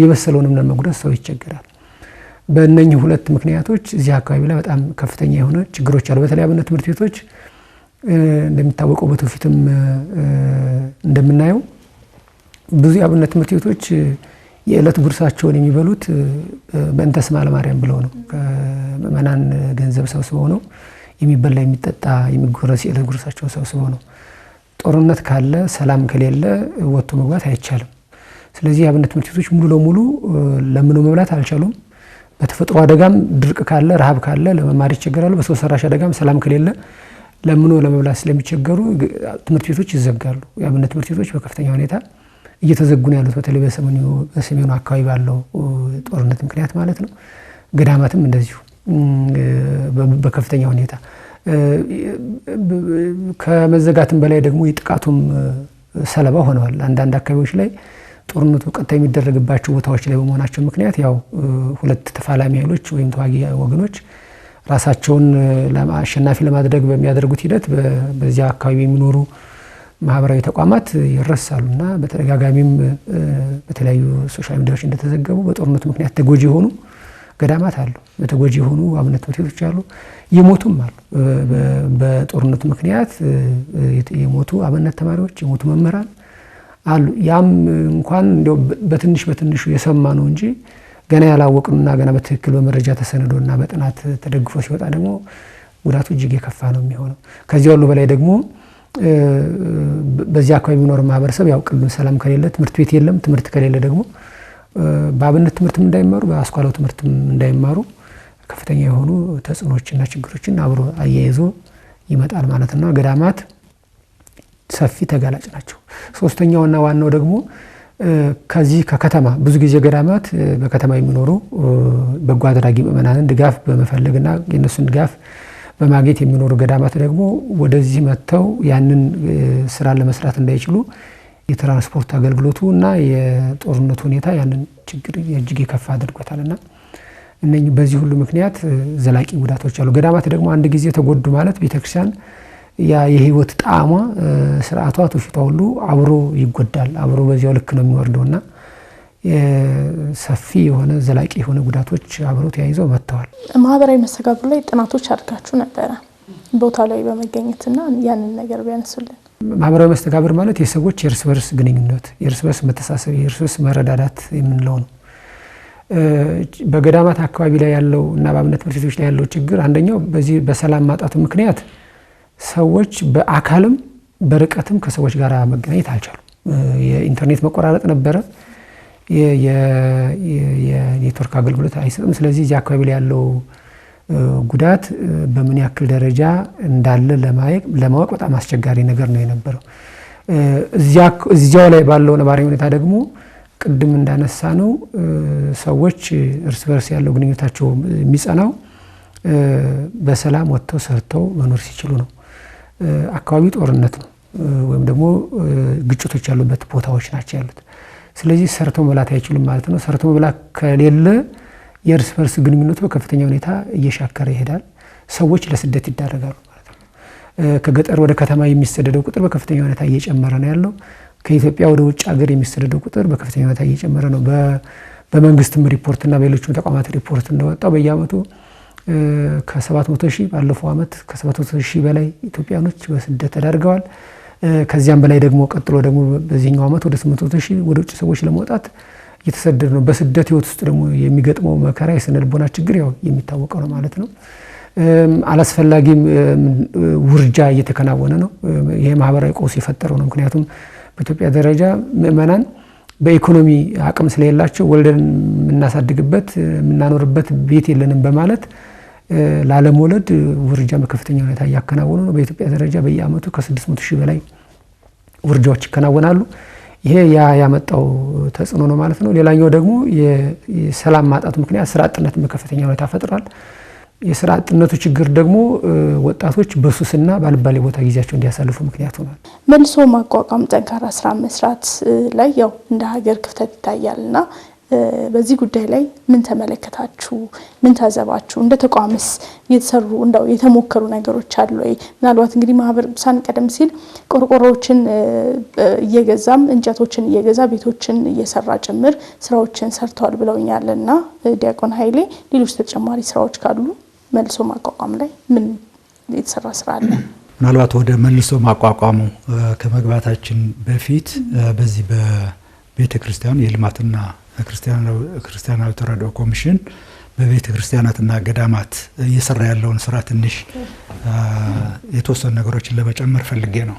የበሰለውንም ለመጉረስ ሰው ይቸገራል። በእነኚህ ሁለት ምክንያቶች እዚህ አካባቢ ላይ በጣም ከፍተኛ የሆነ ችግሮች አሉ። በተለይ አብነት ትምህርት ቤቶች እንደሚታወቀው በትውፊትም እንደምናየው ብዙ የአብነት ትምህርት ቤቶች የዕለት ጉርሳቸውን የሚበሉት በእንተ ስማ ለማርያም ብለው ነው። ከምእመናን ገንዘብ ሰብስበው ነው የሚበላ የሚጠጣ የሚጎረስ የዕለት ጉርሳቸውን ሰብስበው ነው። ጦርነት ካለ ሰላም ከሌለ ወጥቶ መግባት አይቻልም። ስለዚህ የአብነት ትምህርት ቤቶች ሙሉ ለሙሉ ለምነው መብላት አልቻሉም። በተፈጥሮ አደጋም ድርቅ ካለ ረሃብ ካለ ለመማር ይቸገራሉ። በሰው ሰራሽ አደጋም ሰላም ከሌለ ለምኖ ለመብላት ስለሚቸገሩ ትምህርት ቤቶች ይዘጋሉ። የአብነት ትምህርት ቤቶች በከፍተኛ ሁኔታ እየተዘጉ ነው ያሉት፣ በተለይ በሰሜኑ አካባቢ ባለው ጦርነት ምክንያት ማለት ነው። ገዳማትም እንደዚሁ በከፍተኛ ሁኔታ ከመዘጋትም በላይ ደግሞ የጥቃቱም ሰለባ ሆነዋል። አንዳንድ አካባቢዎች ላይ ጦርነቱ ቀጥታ የሚደረግባቸው ቦታዎች ላይ በመሆናቸው ምክንያት ያው ሁለት ተፋላሚ ኃይሎች ወይም ተዋጊ ወገኖች ራሳቸውን አሸናፊ ለማድረግ በሚያደርጉት ሂደት በዚያ አካባቢ የሚኖሩ ማህበራዊ ተቋማት ይረሳሉና በተደጋጋሚም በተለያዩ ሶሻል ሚዲያዎች እንደተዘገቡ በጦርነቱ ምክንያት ተጎጂ የሆኑ ገዳማት አሉ፣ በተጎጂ የሆኑ አብነት ትምህርት ቤቶች አሉ፣ የሞቱም አሉ። በጦርነቱ ምክንያት የሞቱ አብነት ተማሪዎች የሞቱ መምህራን አሉ። ያም እንኳን እንደው በትንሹ የሰማ ነው እንጂ ገና ያላወቅንና ገና በትክክል በመረጃ ተሰንዶና በጥናት ተደግፎ ሲወጣ ደግሞ ጉዳቱ እጅግ የከፋ ነው የሚሆነው። ከዚህ ሁሉ በላይ ደግሞ በዚህ አካባቢ የሚኖር ማህበረሰብ ያው ቅዱስ ሰላም ከሌለ ትምህርት ቤት የለም። ትምህርት ከሌለ ደግሞ በአብነት ትምህርትም እንዳይማሩ በአስኳላው ትምህርትም እንዳይማሩ ከፍተኛ የሆኑ ተጽዕኖችና ችግሮችን አብሮ አያይዞ ይመጣል ማለት ነው። ገዳማት ሰፊ ተጋላጭ ናቸው። ሶስተኛውና ዋናው ደግሞ ከዚህ ከከተማ ብዙ ጊዜ ገዳማት በከተማ የሚኖሩ በጎ አድራጊ ምእመናንን ድጋፍ በመፈለግና የነሱን ድጋፍ በማግኘት የሚኖሩ ገዳማት ደግሞ ወደዚህ መጥተው ያንን ስራ ለመስራት እንዳይችሉ የትራንስፖርት አገልግሎቱ እና የጦርነቱ ሁኔታ ያንን ችግር እጅግ የከፋ አድርጎታልና እነኚህ በዚህ ሁሉ ምክንያት ዘላቂ ጉዳቶች አሉ። ገዳማት ደግሞ አንድ ጊዜ ተጎዱ ማለት ቤተክርስቲያን ያ የህይወት ጣዕሟ ስርዓቷ ትውፊቷ ሁሉ አብሮ ይጎዳል። አብሮ በዚያው ልክ ነው የሚወርደውና ሰፊ የሆነ ዘላቂ የሆነ ጉዳቶች አብረው ተያይዘው መጥተዋል። ማህበራዊ መስተጋብር ላይ ጥናቶች አድርጋችሁ ነበረ ቦታው ላይ በመገኘትና ያንን ነገር ቢያነሱልን። ማህበራዊ መስተጋብር ማለት የሰዎች የእርስ በርስ ግንኙነት፣ የእርስ በርስ መተሳሰብ፣ የእርስ በርስ መረዳዳት የምንለው ነው። በገዳማት አካባቢ ላይ ያለው እና በአብነት ትምህርት ቤቶች ላይ ያለው ችግር አንደኛው በዚህ በሰላም ማጣቱ ምክንያት ሰዎች በአካልም በርቀትም ከሰዎች ጋር መገናኘት አልቻሉም። የኢንተርኔት መቆራረጥ ነበረ። የኔትወርክ አገልግሎት አይሰጥም። ስለዚህ እዚህ አካባቢ ላይ ያለው ጉዳት በምን ያክል ደረጃ እንዳለ ለማወቅ በጣም አስቸጋሪ ነገር ነው የነበረው። እዚያው ላይ ባለው ነባራዊ ሁኔታ ደግሞ ቅድም እንዳነሳ ነው ሰዎች እርስ በርስ ያለው ግንኙነታቸው የሚጸናው በሰላም ወጥተው ሰርተው መኖር ሲችሉ ነው። አካባቢው ጦርነት ነው ወይም ደግሞ ግጭቶች ያሉበት ቦታዎች ናቸው ያሉት። ስለዚህ ሰርተው መብላት አይችሉም ማለት ነው። ሰርተው መብላት ከሌለ የእርስ በርስ ግንኙነቱ በከፍተኛ ሁኔታ እየሻከረ ይሄዳል። ሰዎች ለስደት ይዳረጋሉ ማለት ነው። ከገጠር ወደ ከተማ የሚሰደደው ቁጥር በከፍተኛ ሁኔታ እየጨመረ ነው ያለው። ከኢትዮጵያ ወደ ውጭ ሀገር የሚሰደደው ቁጥር በከፍተኛ ሁኔታ እየጨመረ ነው። በመንግስትም ሪፖርትና በሌሎችም ተቋማት ሪፖርት እንደወጣው በየአመቱ ከ700 ሺህ ባለፈው አመት ከ700 ሺህ በላይ ኢትዮጵያኖች በስደት ተዳርገዋል። ከዚያም በላይ ደግሞ ቀጥሎ ደግሞ በዚህኛው አመት ወደ 800 ሺህ ወደ ውጭ ሰዎች ለመውጣት እየተሰደዱ ነው። በስደት ህይወት ውስጥ ደግሞ የሚገጥመው መከራ የስነ ልቦና ችግር ያው የሚታወቀው ነው ማለት ነው። አላስፈላጊም ውርጃ እየተከናወነ ነው። ይሄ ማህበራዊ ቀውስ የፈጠረው ነው። ምክንያቱም በኢትዮጵያ ደረጃ ምእመናን በኢኮኖሚ አቅም ስለሌላቸው ወልደን የምናሳድግበት የምናኖርበት ቤት የለንም በማለት ላለመውለድ ውርጃ በከፍተኛ ሁኔታ እያከናወኑ ነው። በኢትዮጵያ ደረጃ በየአመቱ ከ600 ሺህ በላይ ውርጃዎች ይከናወናሉ። ይሄ ያመጣው ተጽዕኖ ነው ማለት ነው። ሌላኛው ደግሞ የሰላም ማጣት ምክንያት ስራ አጥነትን በከፍተኛ ሁኔታ ፈጥሯል። የስራ አጥነቱ ችግር ደግሞ ወጣቶች በሱስና ባልባሌ ቦታ ጊዜያቸው እንዲያሳልፉ ምክንያት ሆኗል። መልሶ ማቋቋም ጠንካራ ስራ መስራት ላይ ያው እንደ ሀገር ክፍተት ይታያልና በዚህ ጉዳይ ላይ ምን ተመለከታችሁ? ምን ታዘባችሁ? እንደ ተቋምስ የተሰሩ እንደው የተሞከሩ ነገሮች አሉ ወይ? ምናልባት እንግዲህ ማህበረ ቅዱሳን ቀደም ሲል ቆርቆሮዎችን እየገዛም እንጨቶችን እየገዛ ቤቶችን እየሰራ ጭምር ስራዎችን ሰርተዋል ብለውኛልና ዲያቆን ኃይሌ ሌሎች ተጨማሪ ስራዎች ካሉ መልሶ ማቋቋም ላይ ምን የተሰራ ስራ አለ? ምናልባት ወደ መልሶ ማቋቋሙ ከመግባታችን በፊት በዚህ በቤተ ክርስቲያን የልማትና ክርስቲያናዊ ተራድኦ ኮሚሽን በቤተ ክርስቲያናትና ገዳማት እየሰራ ያለውን ስራ ትንሽ የተወሰኑ ነገሮችን ለመጨመር ፈልጌ ነው።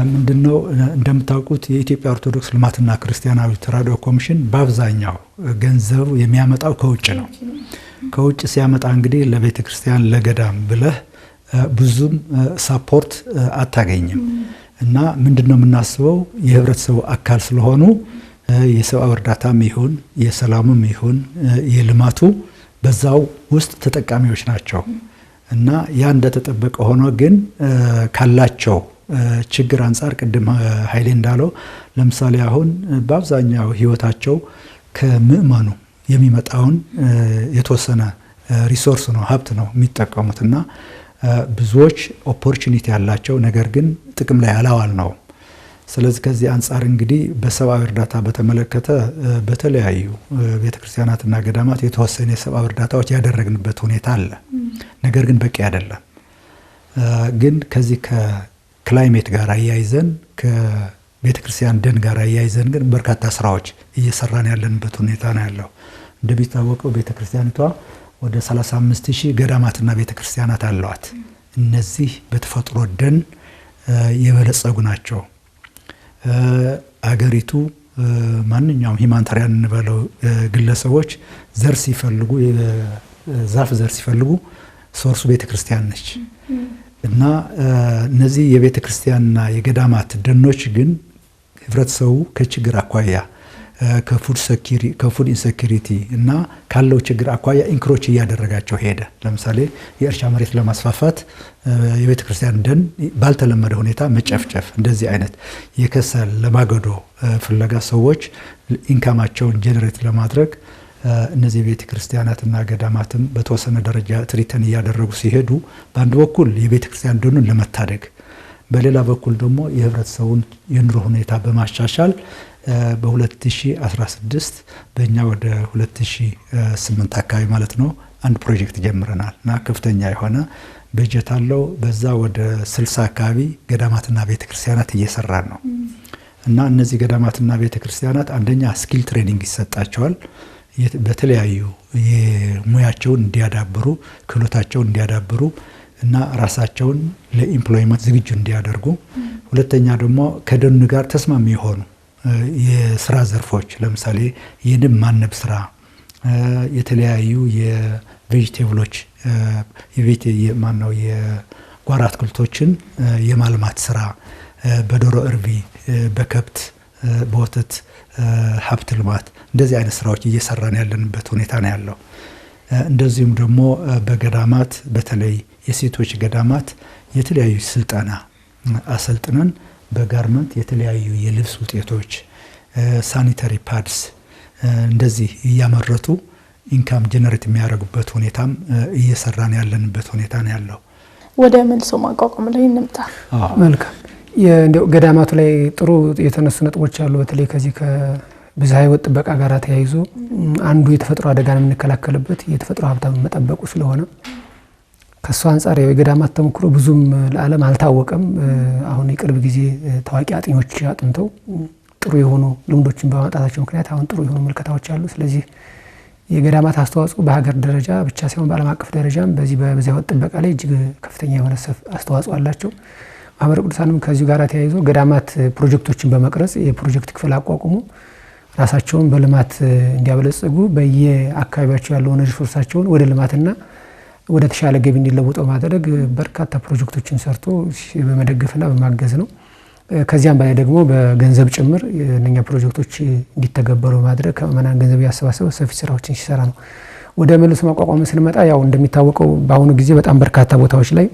ምንድነው እንደምታውቁት የኢትዮጵያ ኦርቶዶክስ ልማትና ክርስቲያናዊ ተራድኦ ኮሚሽን በአብዛኛው ገንዘቡ የሚያመጣው ከውጭ ነው። ከውጭ ሲያመጣ እንግዲህ ለቤተ ክርስቲያን ለገዳም ብለህ ብዙም ሳፖርት አታገኝም እና ምንድነው የምናስበው የህብረተሰቡ አካል ስለሆኑ የሰብአዊ እርዳታም ይሁን የሰላሙም ይሁን የልማቱ በዛው ውስጥ ተጠቃሚዎች ናቸው እና ያ እንደተጠበቀ ሆኖ ግን ካላቸው ችግር አንጻር ቅድም ኃይሌ እንዳለው ለምሳሌ አሁን በአብዛኛው ህይወታቸው ከምእመኑ የሚመጣውን የተወሰነ ሪሶርስ ነው ሀብት ነው የሚጠቀሙትና ብዙዎች ኦፖርቹኒቲ ያላቸው ነገር ግን ጥቅም ላይ ያላዋል ነው። ስለዚህ ከዚህ አንጻር እንግዲህ በሰብአዊ እርዳታ በተመለከተ በተለያዩ ቤተክርስቲያናትና ገዳማት የተወሰነ የሰብአዊ እርዳታዎች ያደረግንበት ሁኔታ አለ። ነገር ግን በቂ አይደለም። ግን ከዚህ ከክላይሜት ጋር አያይዘን ከቤተክርስቲያን ደን ጋር አያይዘን ግን በርካታ ስራዎች እየሰራን ያለንበት ሁኔታ ነው ያለው። እንደሚታወቀው ቤተክርስቲያኒቷ ወደ 35000 ገዳማትና ቤተክርስቲያናት አሏት። እነዚህ በተፈጥሮ ደን የበለጸጉ ናቸው። አገሪቱ ማንኛውም ሂማንታሪያን እንበለው ግለሰቦች ዘር ሲፈልጉ ዛፍ ዘር ሲፈልጉ ሶርሱ ቤተክርስቲያን ነች እና እነዚህ የቤተክርስቲያንና የገዳማት ደኖች ግን ህብረተሰቡ ከችግር አኳያ ከፉድ ኢንሴኩሪቲ እና ካለው ችግር አኳያ ኢንክሮች እያደረጋቸው ሄደ። ለምሳሌ የእርሻ መሬት ለማስፋፋት የቤተ ክርስቲያን ደን ባልተለመደ ሁኔታ መጨፍጨፍ፣ እንደዚህ አይነት የከሰል ለማገዶ ፍለጋ ሰዎች ኢንካማቸውን ጄኔሬት ለማድረግ እነዚህ የቤተ ክርስቲያናትና ገዳማትም በተወሰነ ደረጃ ትሪተን እያደረጉ ሲሄዱ በአንድ በኩል የቤተ ክርስቲያን ደኑን ለመታደግ በሌላ በኩል ደግሞ የህብረተሰቡን የኑሮ ሁኔታ በማሻሻል በ2016 በእኛ ወደ 2008 አካባቢ ማለት ነው አንድ ፕሮጀክት ጀምረናል እና ከፍተኛ የሆነ በጀት አለው። በዛ ወደ 60 አካባቢ ገዳማትና ቤተክርስቲያናት እየሰራን ነው እና እነዚህ ገዳማትና ቤተክርስቲያናት አንደኛ ስኪል ትሬኒንግ ይሰጣቸዋል። በተለያዩ የሙያቸውን እንዲያዳብሩ ክህሎታቸውን እንዲያዳብሩ እና ራሳቸውን ለኢምፕሎይመንት ዝግጁ እንዲያደርጉ፣ ሁለተኛ ደግሞ ከደኑ ጋር ተስማሚ የሆኑ የስራ ዘርፎች ለምሳሌ የንብ ማነብ ስራ፣ የተለያዩ የቬጂቴብሎች የቤት ማነው የጓሮ አትክልቶችን የማልማት ስራ፣ በዶሮ እርቢ፣ በከብት በወተት ሀብት ልማት እንደዚህ አይነት ስራዎች እየሰራን ያለንበት ሁኔታ ነው ያለው። እንደዚሁም ደግሞ በገዳማት በተለይ የሴቶች ገዳማት የተለያዩ ስልጠና አሰልጥነን በጋርመንት የተለያዩ የልብስ ውጤቶች ሳኒታሪ ፓድስ እንደዚህ እያመረቱ ኢንካም ጀነሬት የሚያደርጉበት ሁኔታም እየሰራን ያለንበት ሁኔታ ነው ያለው። ወደ መልሶ ማቋቋም ላይ እንምጣ። መልካም። እንደው ገዳማቱ ላይ ጥሩ የተነሱ ነጥቦች አሉ። በተለይ ከዚህ ከብዝሃ ሕይወት ጥበቃ ጋር ተያይዞ አንዱ የተፈጥሮ አደጋን የምንከላከልበት የተፈጥሮ ሀብታም መጠበቁ ስለሆነ ከሱ አንጻር የገዳማት ተሞክሮ ብዙም ለዓለም አልታወቀም። አሁን የቅርብ ጊዜ ታዋቂ አጥኞች አጥንተው ጥሩ የሆኑ ልምዶችን በማምጣታቸው ምክንያት አሁን ጥሩ የሆኑ ምልከታዎች አሉ። ስለዚህ የገዳማት አስተዋጽኦ በሀገር ደረጃ ብቻ ሳይሆን በዓለም አቀፍ ደረጃም በዚህ በብዝሃ ሕይወት ጥበቃ ላይ እጅግ ከፍተኛ የሆነ አስተዋጽኦ አላቸው። ማህበረ ቅዱሳንም ከዚሁ ጋር ተያይዞ ገዳማት ፕሮጀክቶችን በመቅረጽ የፕሮጀክት ክፍል አቋቁሞ ራሳቸውን በልማት እንዲያበለጽጉ በየአካባቢያቸው ያለውን ሪሶርሳቸውን ወደ ልማትና ወደ ተሻለ ገቢ እንዲለውጡ ማድረግ በርካታ ፕሮጀክቶችን ሰርቶ በመደገፍና በማገዝ ነው። ከዚያም በላይ ደግሞ በገንዘብ ጭምር እነኛ ፕሮጀክቶች እንዲተገበሩ ማድረግ ከምዕመናን ገንዘብ ያሰባሰበ ሰፊ ስራዎችን ሲሰራ ነው። ወደ መልሶ ማቋቋም ስንመጣ ያው እንደሚታወቀው በአሁኑ ጊዜ በጣም በርካታ ቦታዎች ላይ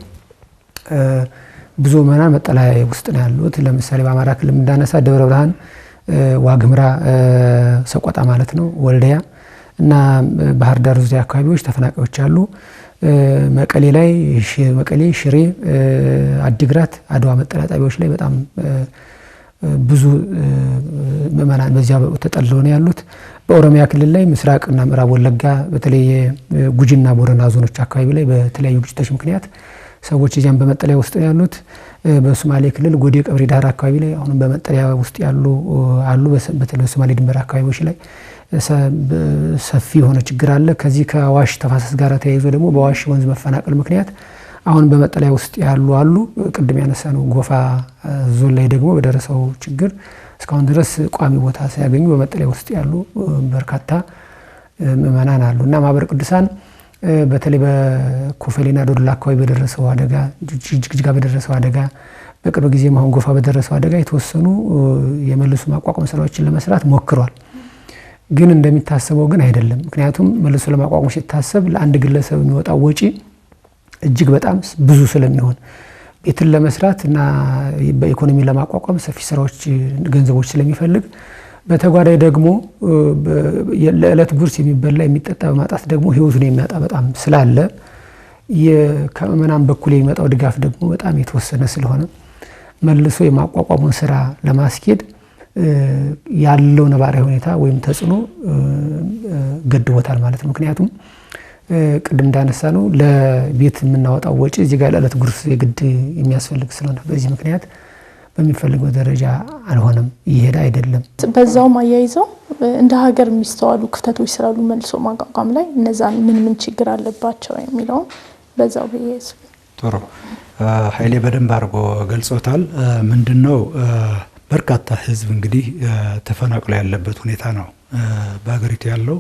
ብዙ ምዕመናን መጠለያ ውስጥ ነው ያሉት። ለምሳሌ በአማራ ክልል እንዳነሳ ደብረ ብርሃን፣ ዋግምራ፣ ሰቆጣ ማለት ነው፣ ወልዲያ እና ባህር ዳር ዙሪያ አካባቢዎች ተፈናቃዮች አሉ። መቀሌ ላይ መቀሌ፣ ሽሬ፣ አዲግራት፣ አድዋ መጠለያ ጣቢያዎች ላይ በጣም ብዙ ምዕመናን በዚያ ተጠልለው ነው ያሉት። በኦሮሚያ ክልል ላይ ምስራቅና ምዕራብ ወለጋ በተለይ ጉጂና ቦረና ዞኖች አካባቢ ላይ በተለያዩ ግጭቶች ምክንያት ሰዎች እዚያም በመጠለያ ውስጥ ነው ያሉት። በሶማሌ ክልል ጎዴ ቀብሪ ዳህር አካባቢ ላይ አሁንም በመጠለያ ውስጥ ያሉ አሉ። በተለይ ሶማሌ ድንበር አካባቢዎች ላይ ሰፊ የሆነ ችግር አለ። ከዚህ ከአዋሽ ተፋሰስ ጋር ተያይዞ ደግሞ በአዋሽ ወንዝ መፈናቀል ምክንያት አሁን በመጠለያ ውስጥ ያሉ አሉ። ቅድም ያነሳ ነው ጎፋ ዞን ላይ ደግሞ በደረሰው ችግር እስካሁን ድረስ ቋሚ ቦታ ሳያገኙ በመጠለያ ውስጥ ያሉ በርካታ ምዕመናን አሉ እና ማህበረ ቅዱሳን በተለይ በኮፈሌና ዶዶላ አካባቢ በደረሰው አደጋ፣ ጅግጅጋ በደረሰው አደጋ፣ በቅርብ ጊዜ አሁን ጎፋ በደረሰው አደጋ የተወሰኑ የመልሶ ማቋቋም ስራዎችን ለመስራት ሞክሯል። ግን እንደሚታሰበው ግን አይደለም። ምክንያቱም መልሶ ለማቋቋም ሲታሰብ ለአንድ ግለሰብ የሚወጣው ወጪ እጅግ በጣም ብዙ ስለሚሆን ቤትን ለመስራት እና በኢኮኖሚ ለማቋቋም ሰፊ ስራዎች ገንዘቦች ስለሚፈልግ በተጓዳይ ደግሞ ለዕለት ጉርስ የሚበላ የሚጠጣ በማጣት ደግሞ ህይወቱን የሚያጣ በጣም ስላለ ከምዕመናን በኩል የሚመጣው ድጋፍ ደግሞ በጣም የተወሰነ ስለሆነ መልሶ የማቋቋሙን ስራ ለማስኬድ ያለው ነባራዊ ሁኔታ ወይም ተጽዕኖ ገድቦታል ማለት ነው። ምክንያቱም ቅድም እንዳነሳ ነው ለቤት የምናወጣው ወጪ እዚህ ጋር ለዕለት ጉርስ የግድ የሚያስፈልግ ስለሆነ በዚህ ምክንያት በሚፈልገው ደረጃ አልሆነም፣ ይሄድ አይደለም። በዛውም አያይዘው እንደ ሀገር የሚስተዋሉ ክፍተቶች ስላሉ መልሶ ማቋቋም ላይ እነዛን ምን ችግር አለባቸው የሚለው በዛው በየስ ጥሩ ኃይሌ በደንብ አድርጎ ገልጾታል። ምንድነው በርካታ ህዝብ እንግዲህ ተፈናቅሎ ያለበት ሁኔታ ነው በሀገሪቱ ያለው።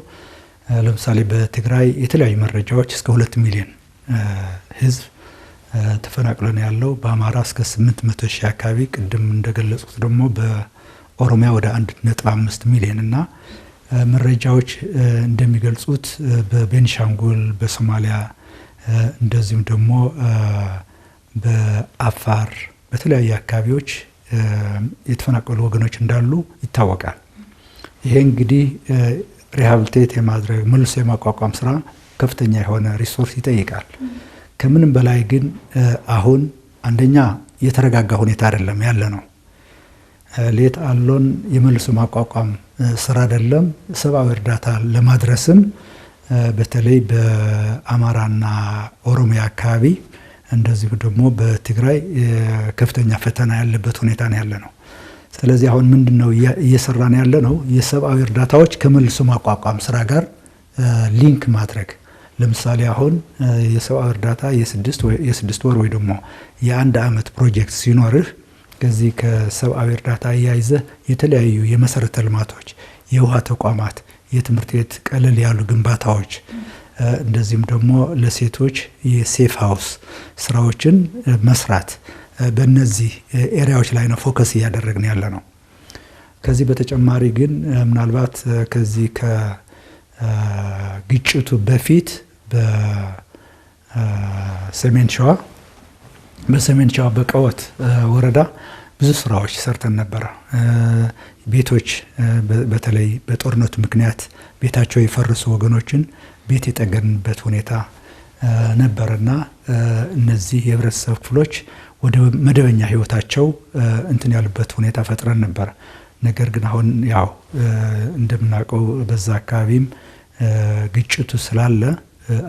ለምሳሌ በትግራይ የተለያዩ መረጃዎች እስከ 2 ሚሊዮን ህዝብ ተፈናቅሎ ነው ያለው። በአማራ እስከ 800 ሺህ አካባቢ፣ ቅድም እንደገለጹት ደግሞ በኦሮሚያ ወደ 1.5 ሚሊዮን እና መረጃዎች እንደሚገልጹት በቤኒሻንጉል፣ በሶማሊያ እንደዚሁም ደግሞ በአፋር በተለያዩ አካባቢዎች የተፈናቀሉ ወገኖች እንዳሉ ይታወቃል። ይሄ እንግዲህ ሪሃብሊቴት የማድረግ መልሶ የማቋቋም ስራ ከፍተኛ የሆነ ሪሶርስ ይጠይቃል። ከምንም በላይ ግን አሁን አንደኛ የተረጋጋ ሁኔታ አይደለም ያለ ነው። ሌት አሎን የመልሶ ማቋቋም ስራ አይደለም ሰብአዊ እርዳታ ለማድረስም በተለይ በአማራና ኦሮሚያ አካባቢ እንደዚሁ ደግሞ በትግራይ ከፍተኛ ፈተና ያለበት ሁኔታ ነው ያለ ነው። ስለዚህ አሁን ምንድነው እየሰራን ያለ ነው የሰብአዊ እርዳታዎች ከመልሶ ማቋቋም ስራ ጋር ሊንክ ማድረግ። ለምሳሌ አሁን የሰብአዊ እርዳታ የ6 ወር ወይ ደግሞ የ1 ዓመት ፕሮጀክት ሲኖርህ ከዚህ ከሰብአዊ እርዳታ ያይዘህ የተለያዩ የመሰረተ ልማቶች፣ የውሃ ተቋማት፣ የትምህርት ቤት ቀለል ያሉ ግንባታዎች እንደዚህም ደግሞ ለሴቶች የሴፍ ሃውስ ስራዎችን መስራት በእነዚህ ኤሪያዎች ላይ ነው ፎከስ እያደረግን ያለ ነው። ከዚህ በተጨማሪ ግን ምናልባት ከዚህ ከግጭቱ በፊት በሰሜን ሸዋ በቀወት ወረዳ ብዙ ስራዎች ሰርተን ነበረ። ቤቶች በተለይ በጦርነቱ ምክንያት ቤታቸው የፈረሱ ወገኖችን ቤት የጠገንበት ሁኔታ ነበርና እነዚህ የህብረተሰብ ክፍሎች ወደ መደበኛ ህይወታቸው እንትን ያሉበት ሁኔታ ፈጥረን ነበር። ነገር ግን አሁን ያው እንደምናውቀው በዛ አካባቢም ግጭቱ ስላለ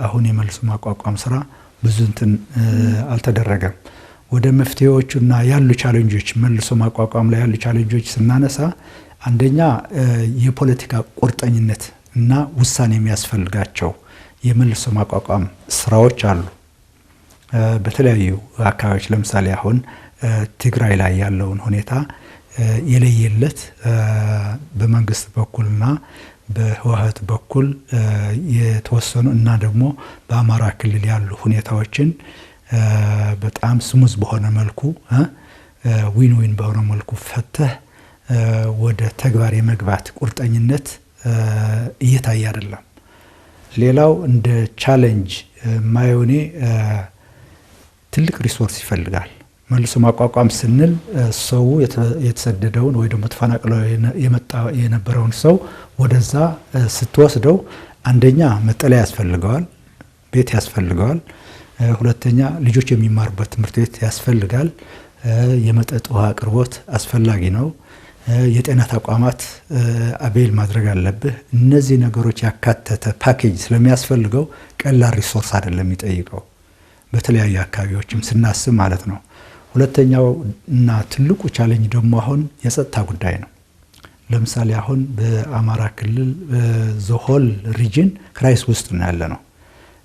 አሁን የመልሶ ማቋቋም ስራ ብዙ እንትን አልተደረገም። ወደ መፍትሄዎቹና ያሉ ቻሌንጆች መልሶ ማቋቋም ላይ ያሉ ቻሌንጆች ስናነሳ አንደኛ የፖለቲካ ቁርጠኝነት እና ውሳኔ የሚያስፈልጋቸው የመልሶ ማቋቋም ስራዎች አሉ። በተለያዩ አካባቢዎች ለምሳሌ አሁን ትግራይ ላይ ያለውን ሁኔታ የለየለት በመንግስት በኩልና በህወሓት በኩል የተወሰኑ እና ደግሞ በአማራ ክልል ያሉ ሁኔታዎችን በጣም ስሙዝ በሆነ መልኩ ዊን ዊን በሆነ መልኩ ፈተህ ወደ ተግባር የመግባት ቁርጠኝነት እየታየ አይደለም። ሌላው እንደ ቻሌንጅ ማየውኔ ትልቅ ሪሶርስ ይፈልጋል። መልሶ ማቋቋም ስንል ሰው የተሰደደውን ወይ ደግሞ ተፈናቅሎ የነበረውን ሰው ወደዛ ስትወስደው አንደኛ መጠለያ ያስፈልገዋል፣ ቤት ያስፈልገዋል። ሁለተኛ ልጆች የሚማሩበት ትምህርት ቤት ያስፈልጋል። የመጠጥ ውሃ አቅርቦት አስፈላጊ ነው። የጤና ተቋማት አቤል ማድረግ አለብህ። እነዚህ ነገሮች ያካተተ ፓኬጅ ስለሚያስፈልገው ቀላል ሪሶርስ አይደለም የሚጠይቀው፣ በተለያዩ አካባቢዎችም ስናስብ ማለት ነው። ሁለተኛው እና ትልቁ ቻሌንጅ ደግሞ አሁን የጸጥታ ጉዳይ ነው። ለምሳሌ አሁን በአማራ ክልል ዘሆል ሪጅን ክራይስ ውስጥ ነው ያለ ነው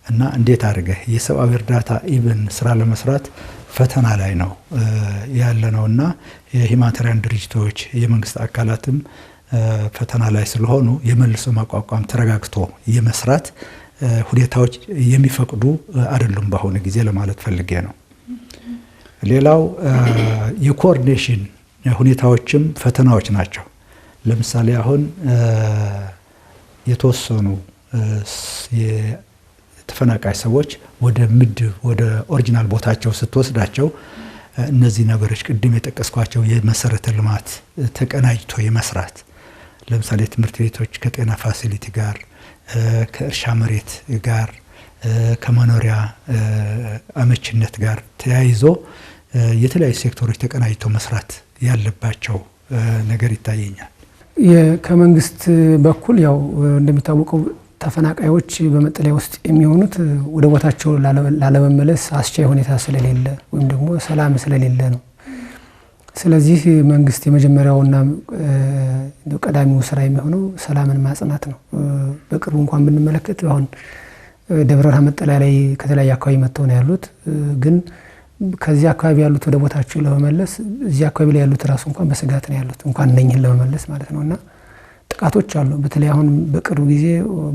እና እንዴት አድርገህ የሰብአዊ እርዳታ ኢቭን ስራ ለመስራት ፈተና ላይ ነው ያለ ነውና የሂማኒታሪያን ድርጅቶች የመንግስት አካላትም ፈተና ላይ ስለሆኑ የመልሶ ማቋቋም ተረጋግቶ የመስራት ሁኔታዎች የሚፈቅዱ አይደሉም በአሁኑ ጊዜ ለማለት ፈልጌ ነው። ሌላው የኮኦርዲኔሽን ሁኔታዎችም ፈተናዎች ናቸው። ለምሳሌ አሁን የተወሰኑ የተፈናቃይ ሰዎች ወደ ምድብ ወደ ኦሪጂናል ቦታቸው ስትወስዳቸው እነዚህ ነገሮች ቅድም የጠቀስኳቸው የመሰረተ ልማት ተቀናጅቶ የመስራት ለምሳሌ ትምህርት ቤቶች ከጤና ፋሲሊቲ ጋር ከእርሻ መሬት ጋር ከመኖሪያ አመችነት ጋር ተያይዞ የተለያዩ ሴክተሮች ተቀናጅቶ መስራት ያለባቸው ነገር ይታየኛል። ከመንግስት በኩል ያው እንደሚታወቀው ተፈናቃዮች በመጠለያ ውስጥ የሚሆኑት ወደ ቦታቸው ላለመመለስ አስቻይ ሁኔታ ስለሌለ ወይም ደግሞ ሰላም ስለሌለ ነው። ስለዚህ መንግስት የመጀመሪያውና ቀዳሚው ስራ የሚሆነው ሰላምን ማጽናት ነው። በቅርቡ እንኳን ብንመለከት አሁን ደብረ ብርሃን መጠለያ ላይ ከተለያየ አካባቢ መጥተው ነው ያሉት። ግን ከዚህ አካባቢ ያሉት ወደ ቦታቸው ለመመለስ እዚህ አካባቢ ላይ ያሉት ራሱ እንኳን በስጋት ነው ያሉት እንኳን እነኝህን ለመመለስ ማለት ነውና ጥቃቶች አሉ። በተለይ አሁን በቅርቡ ጊዜ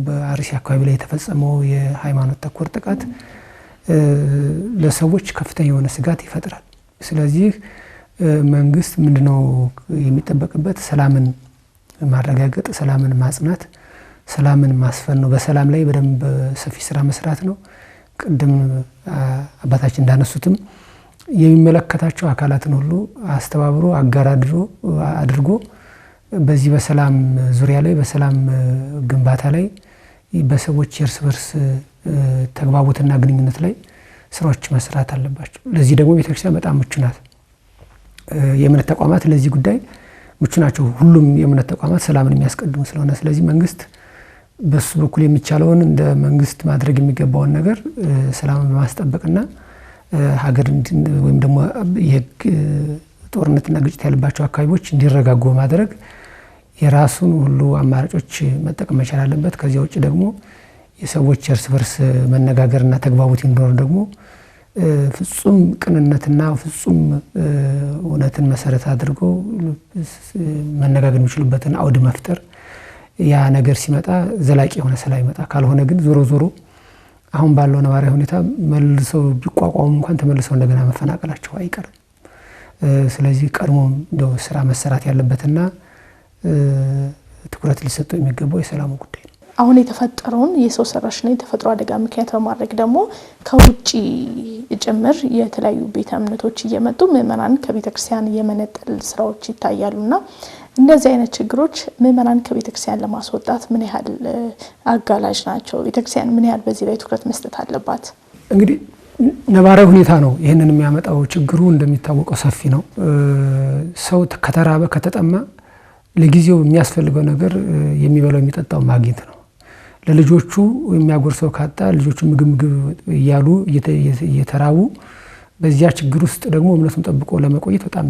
በአርሲ አካባቢ ላይ የተፈጸመው የሃይማኖት ተኮር ጥቃት ለሰዎች ከፍተኛ የሆነ ስጋት ይፈጥራል። ስለዚህ መንግስት ምንድነው የሚጠበቅበት? ሰላምን ማረጋገጥ፣ ሰላምን ማጽናት፣ ሰላምን ማስፈን ነው። በሰላም ላይ በደንብ ሰፊ ስራ መስራት ነው። ቅድም አባታችን እንዳነሱትም የሚመለከታቸው አካላትን ሁሉ አስተባብሮ አጋር አድርጎ በዚህ በሰላም ዙሪያ ላይ በሰላም ግንባታ ላይ በሰዎች የእርስ በርስ ተግባቦትና ግንኙነት ላይ ስራዎች መስራት አለባቸው። ለዚህ ደግሞ ቤተክርስቲያን በጣም ምቹ ናት። የእምነት ተቋማት ለዚህ ጉዳይ ምቹ ናቸው። ሁሉም የእምነት ተቋማት ሰላምን የሚያስቀድሙ ስለሆነ ስለዚህ መንግስት በሱ በኩል የሚቻለውን እንደ መንግስት ማድረግ የሚገባውን ነገር ሰላምን በማስጠበቅና ሀገር ወይም ደግሞ ጦርነትና ግጭት ያለባቸው አካባቢዎች እንዲረጋጉ ማድረግ የራሱን ሁሉ አማራጮች መጠቀም መቻል አለበት። ከዚያ ውጭ ደግሞ የሰዎች እርስ በርስ መነጋገርና ተግባቦት እንዲኖር ደግሞ ፍጹም ቅንነትና ፍጹም እውነትን መሰረት አድርጎ መነጋገር የሚችሉበትን አውድ መፍጠር ያ ነገር ሲመጣ ዘላቂ የሆነ ሰላም ይመጣ። ካልሆነ ግን ዞሮ ዞሮ አሁን ባለው ነባራዊ ሁኔታ መልሰው ቢቋቋሙ እንኳን ተመልሰው እንደገና መፈናቀላቸው አይቀርም። ስለዚህ ቀድሞ እንደው ስራ መሰራት ያለበትና ትኩረት ሊሰጠው የሚገባው የሰላሙ ጉዳይ ነው። አሁን የተፈጠረውን የሰው ሰራሽና የተፈጥሮ አደጋ ምክንያት በማድረግ ደግሞ ከውጪ ጭምር የተለያዩ ቤተ እምነቶች እየመጡ ምእመናን ከቤተክርስቲያን የመነጠል ስራዎች ይታያሉና እንደዚህ አይነት ችግሮች ምእመናን ከቤተክርስቲያን ለማስወጣት ምን ያህል አጋላጭ ናቸው? ቤተክርስቲያን ምን ያህል በዚህ ላይ ትኩረት መስጠት አለባት? እንግዲህ ነባራዊ ሁኔታ ነው ይህንን የሚያመጣው። ችግሩ እንደሚታወቀው ሰፊ ነው። ሰው ከተራበ ከተጠማ ለጊዜው የሚያስፈልገው ነገር የሚበላው የሚጠጣው ማግኘት ነው። ለልጆቹ የሚያጎርሰው ካጣ ልጆቹ ምግብ እያሉ እየተራቡ በዚያ ችግር ውስጥ ደግሞ እምነቱን ጠብቆ ለመቆየት በጣም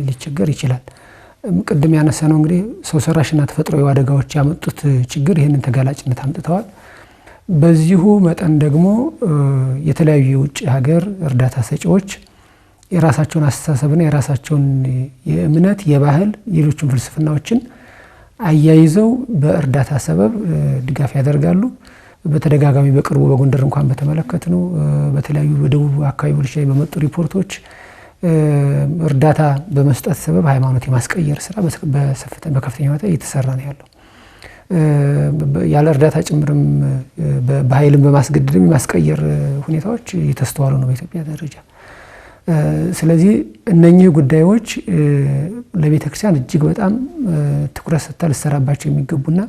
ሊቸገር ይችላል። ቅድም ያነሳ ነው እንግዲህ ሰው ሰራሽና ተፈጥሯዊ አደጋዎች ያመጡት ችግር ይህንን ተጋላጭነት አምጥተዋል። በዚሁ መጠን ደግሞ የተለያዩ የውጭ ሀገር እርዳታ ሰጪዎች የራሳቸውን አስተሳሰብና የራሳቸውን የእምነት የባህል ሌሎችን ፍልስፍናዎችን አያይዘው በእርዳታ ሰበብ ድጋፍ ያደርጋሉ። በተደጋጋሚ በቅርቡ በጎንደር እንኳን በተመለከትነው በተለያዩ በደቡብ አካባቢዎች ላይ በመጡ ሪፖርቶች እርዳታ በመስጠት ሰበብ ሃይማኖት የማስቀየር ስራ በከፍተኛ ሁኔታ እየተሰራ ነው ያለው። ያለ እርዳታ ጭምርም በኃይልም በማስገደድም የማስቀየር ሁኔታዎች እየተስተዋሉ ነው በኢትዮጵያ ደረጃ። ስለዚህ እነኚህ ጉዳዮች ለቤተክርስቲያን እጅግ በጣም ትኩረት ሰጥታ ልትሰራባቸው የሚገቡና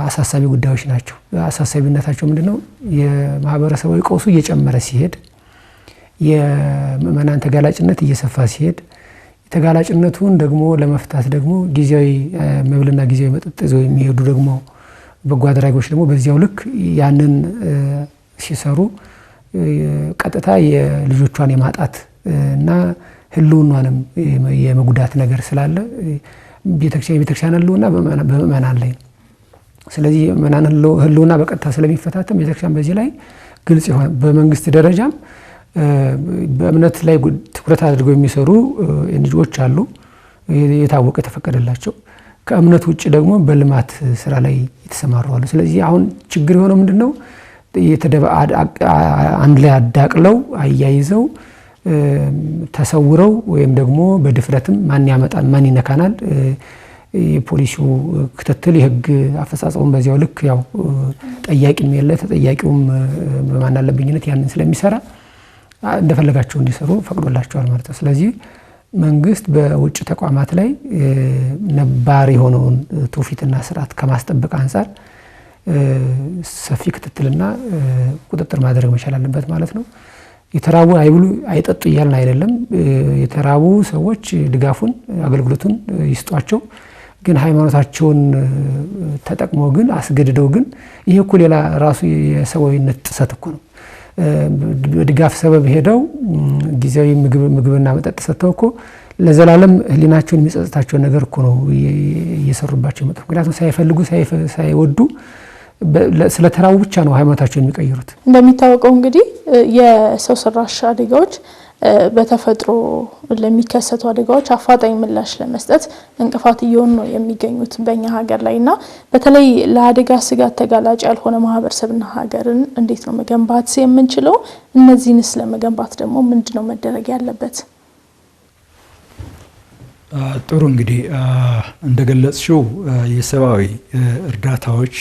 አሳሳቢ ጉዳዮች ናቸው። አሳሳቢነታቸው ምንድነው? የማህበረሰባዊ ቀውሱ እየጨመረ ሲሄድ፣ የምእመናን ተጋላጭነት እየሰፋ ሲሄድ፣ ተጋላጭነቱን ደግሞ ለመፍታት ደግሞ ጊዜያዊ መብልና ጊዜያዊ መጠጥ ይዘው የሚሄዱ ደግሞ በጎ አድራጊዎች ደግሞ በዚያው ልክ ያንን ሲሰሩ ቀጥታ የልጆቿን የማጣት እና ህልውናንም የመጉዳት ነገር ስላለ ቤተክርስቲያን ህልውና በምእመናን ላይ። ስለዚህ ምእመናን ህልውና በቀጥታ ስለሚፈታተም ቤተክርስቲያን በዚህ ላይ ግልጽ ይሆን። በመንግስት ደረጃም በእምነት ላይ ትኩረት አድርገው የሚሰሩ ኤንጂኦዎች አሉ የታወቀ የተፈቀደላቸው። ከእምነት ውጭ ደግሞ በልማት ስራ ላይ የተሰማሩ አሉ። ስለዚህ አሁን ችግር የሆነው ምንድነው? አንድ ላይ አዳቅለው አያይዘው ተሰውረው ወይም ደግሞ በድፍረትም ማን ያመጣል ማን ይነካናል የፖሊሲው ክትትል የህግ አፈጻጸሙን በዚያው ልክ ያው ጠያቂም የለ ተጠያቂውም በማን አለብኝነት ያንን ስለሚሰራ እንደፈለጋቸው እንዲሰሩ ፈቅዶላቸዋል ማለት ነው። ስለዚህ መንግስት በውጭ ተቋማት ላይ ነባር የሆነውን ትውፊትና ስርዓት ከማስጠበቅ አንፃር ሰፊ ክትትልና ቁጥጥር ማድረግ መቻል አለበት ማለት ነው። የተራቡ አይብሉ አይጠጡ እያልን አይደለም። የተራቡ ሰዎች ድጋፉን አገልግሎቱን ይስጧቸው። ግን ሃይማኖታቸውን ተጠቅመው ግን አስገድደው ግን ይሄ እኮ ሌላ ራሱ የሰብአዊነት ጥሰት እኮ ነው። በድጋፍ ሰበብ ሄደው ጊዜያዊ ምግብና መጠጥ ሰጥተው እኮ ለዘላለም ህሊናቸውን የሚጸጽታቸው ነገር እኮ ነው እየሰሩባቸው የመጡት። ምክንያቱም ሳይፈልጉ ሳይወዱ ስለተራቡ ብቻ ነው ሃይማኖታቸውን የሚቀይሩት። እንደሚታወቀው እንግዲህ የሰው ሰራሽ አደጋዎች በተፈጥሮ ለሚከሰቱ አደጋዎች አፋጣኝ ምላሽ ለመስጠት እንቅፋት እየሆኑ ነው የሚገኙት በእኛ ሀገር ላይና በተለይ ለአደጋ ስጋት ተጋላጭ ያልሆነ ማህበረሰብና ሀገርን እንዴት ነው መገንባት የምንችለው? እነዚህንስ ለመገንባት ደግሞ ምንድነው መደረግ ያለበት? ጥሩ እንግዲህ እንደገለጽሽው የሰብአዊ እርዳታዎች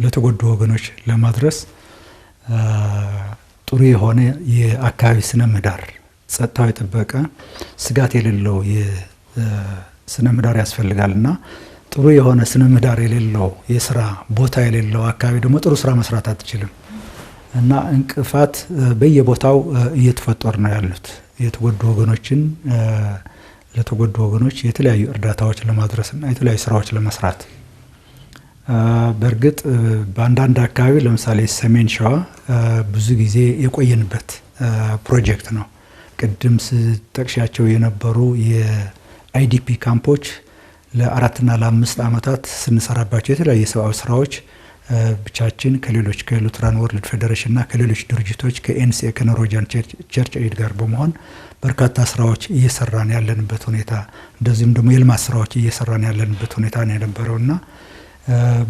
ለተጎዱ ወገኖች ለማድረስ ጥሩ የሆነ የአካባቢ ስነ ምህዳር ጸጥታው የጠበቀ ስጋት የሌለው የስነ ምህዳር ያስፈልጋልና ጥሩ የሆነ ስነ ምህዳር የሌለው የስራ ቦታ የሌለው አካባቢ ደግሞ ጥሩ ስራ መስራት አትችልም እና እንቅፋት በየቦታው እየተፈጠሩ ነው ያሉት። የተጎዱ ወገኖችን ለተጎዱ ወገኖች የተለያዩ እርዳታዎች ለማድረስና የተለያዩ ስራዎች ለመስራት በእርግጥ በአንዳንድ አካባቢ ለምሳሌ ሰሜን ሸዋ ብዙ ጊዜ የቆየንበት ፕሮጀክት ነው። ቅድም ስጠቅሻቸው የነበሩ የአይዲፒ ካምፖች ለ4 እና ለ5 ዓመታት ስንሰራባቸው የተለያዩ የሰብአዊ ስራዎች ብቻችን ከሌሎች ከሉትራን ወርልድ ፌዴሬሽን እና ከሌሎች ድርጅቶች ከኤንሲኤ ከኖርዌጂያን ቸርች ኤድ ጋር በመሆን በርካታ ስራዎች እየሰራን ያለንበት ሁኔታ እንደዚህም ደግሞ የልማት ስራዎች እየሰራን ያለንበት ሁኔታ ነው የነበረውና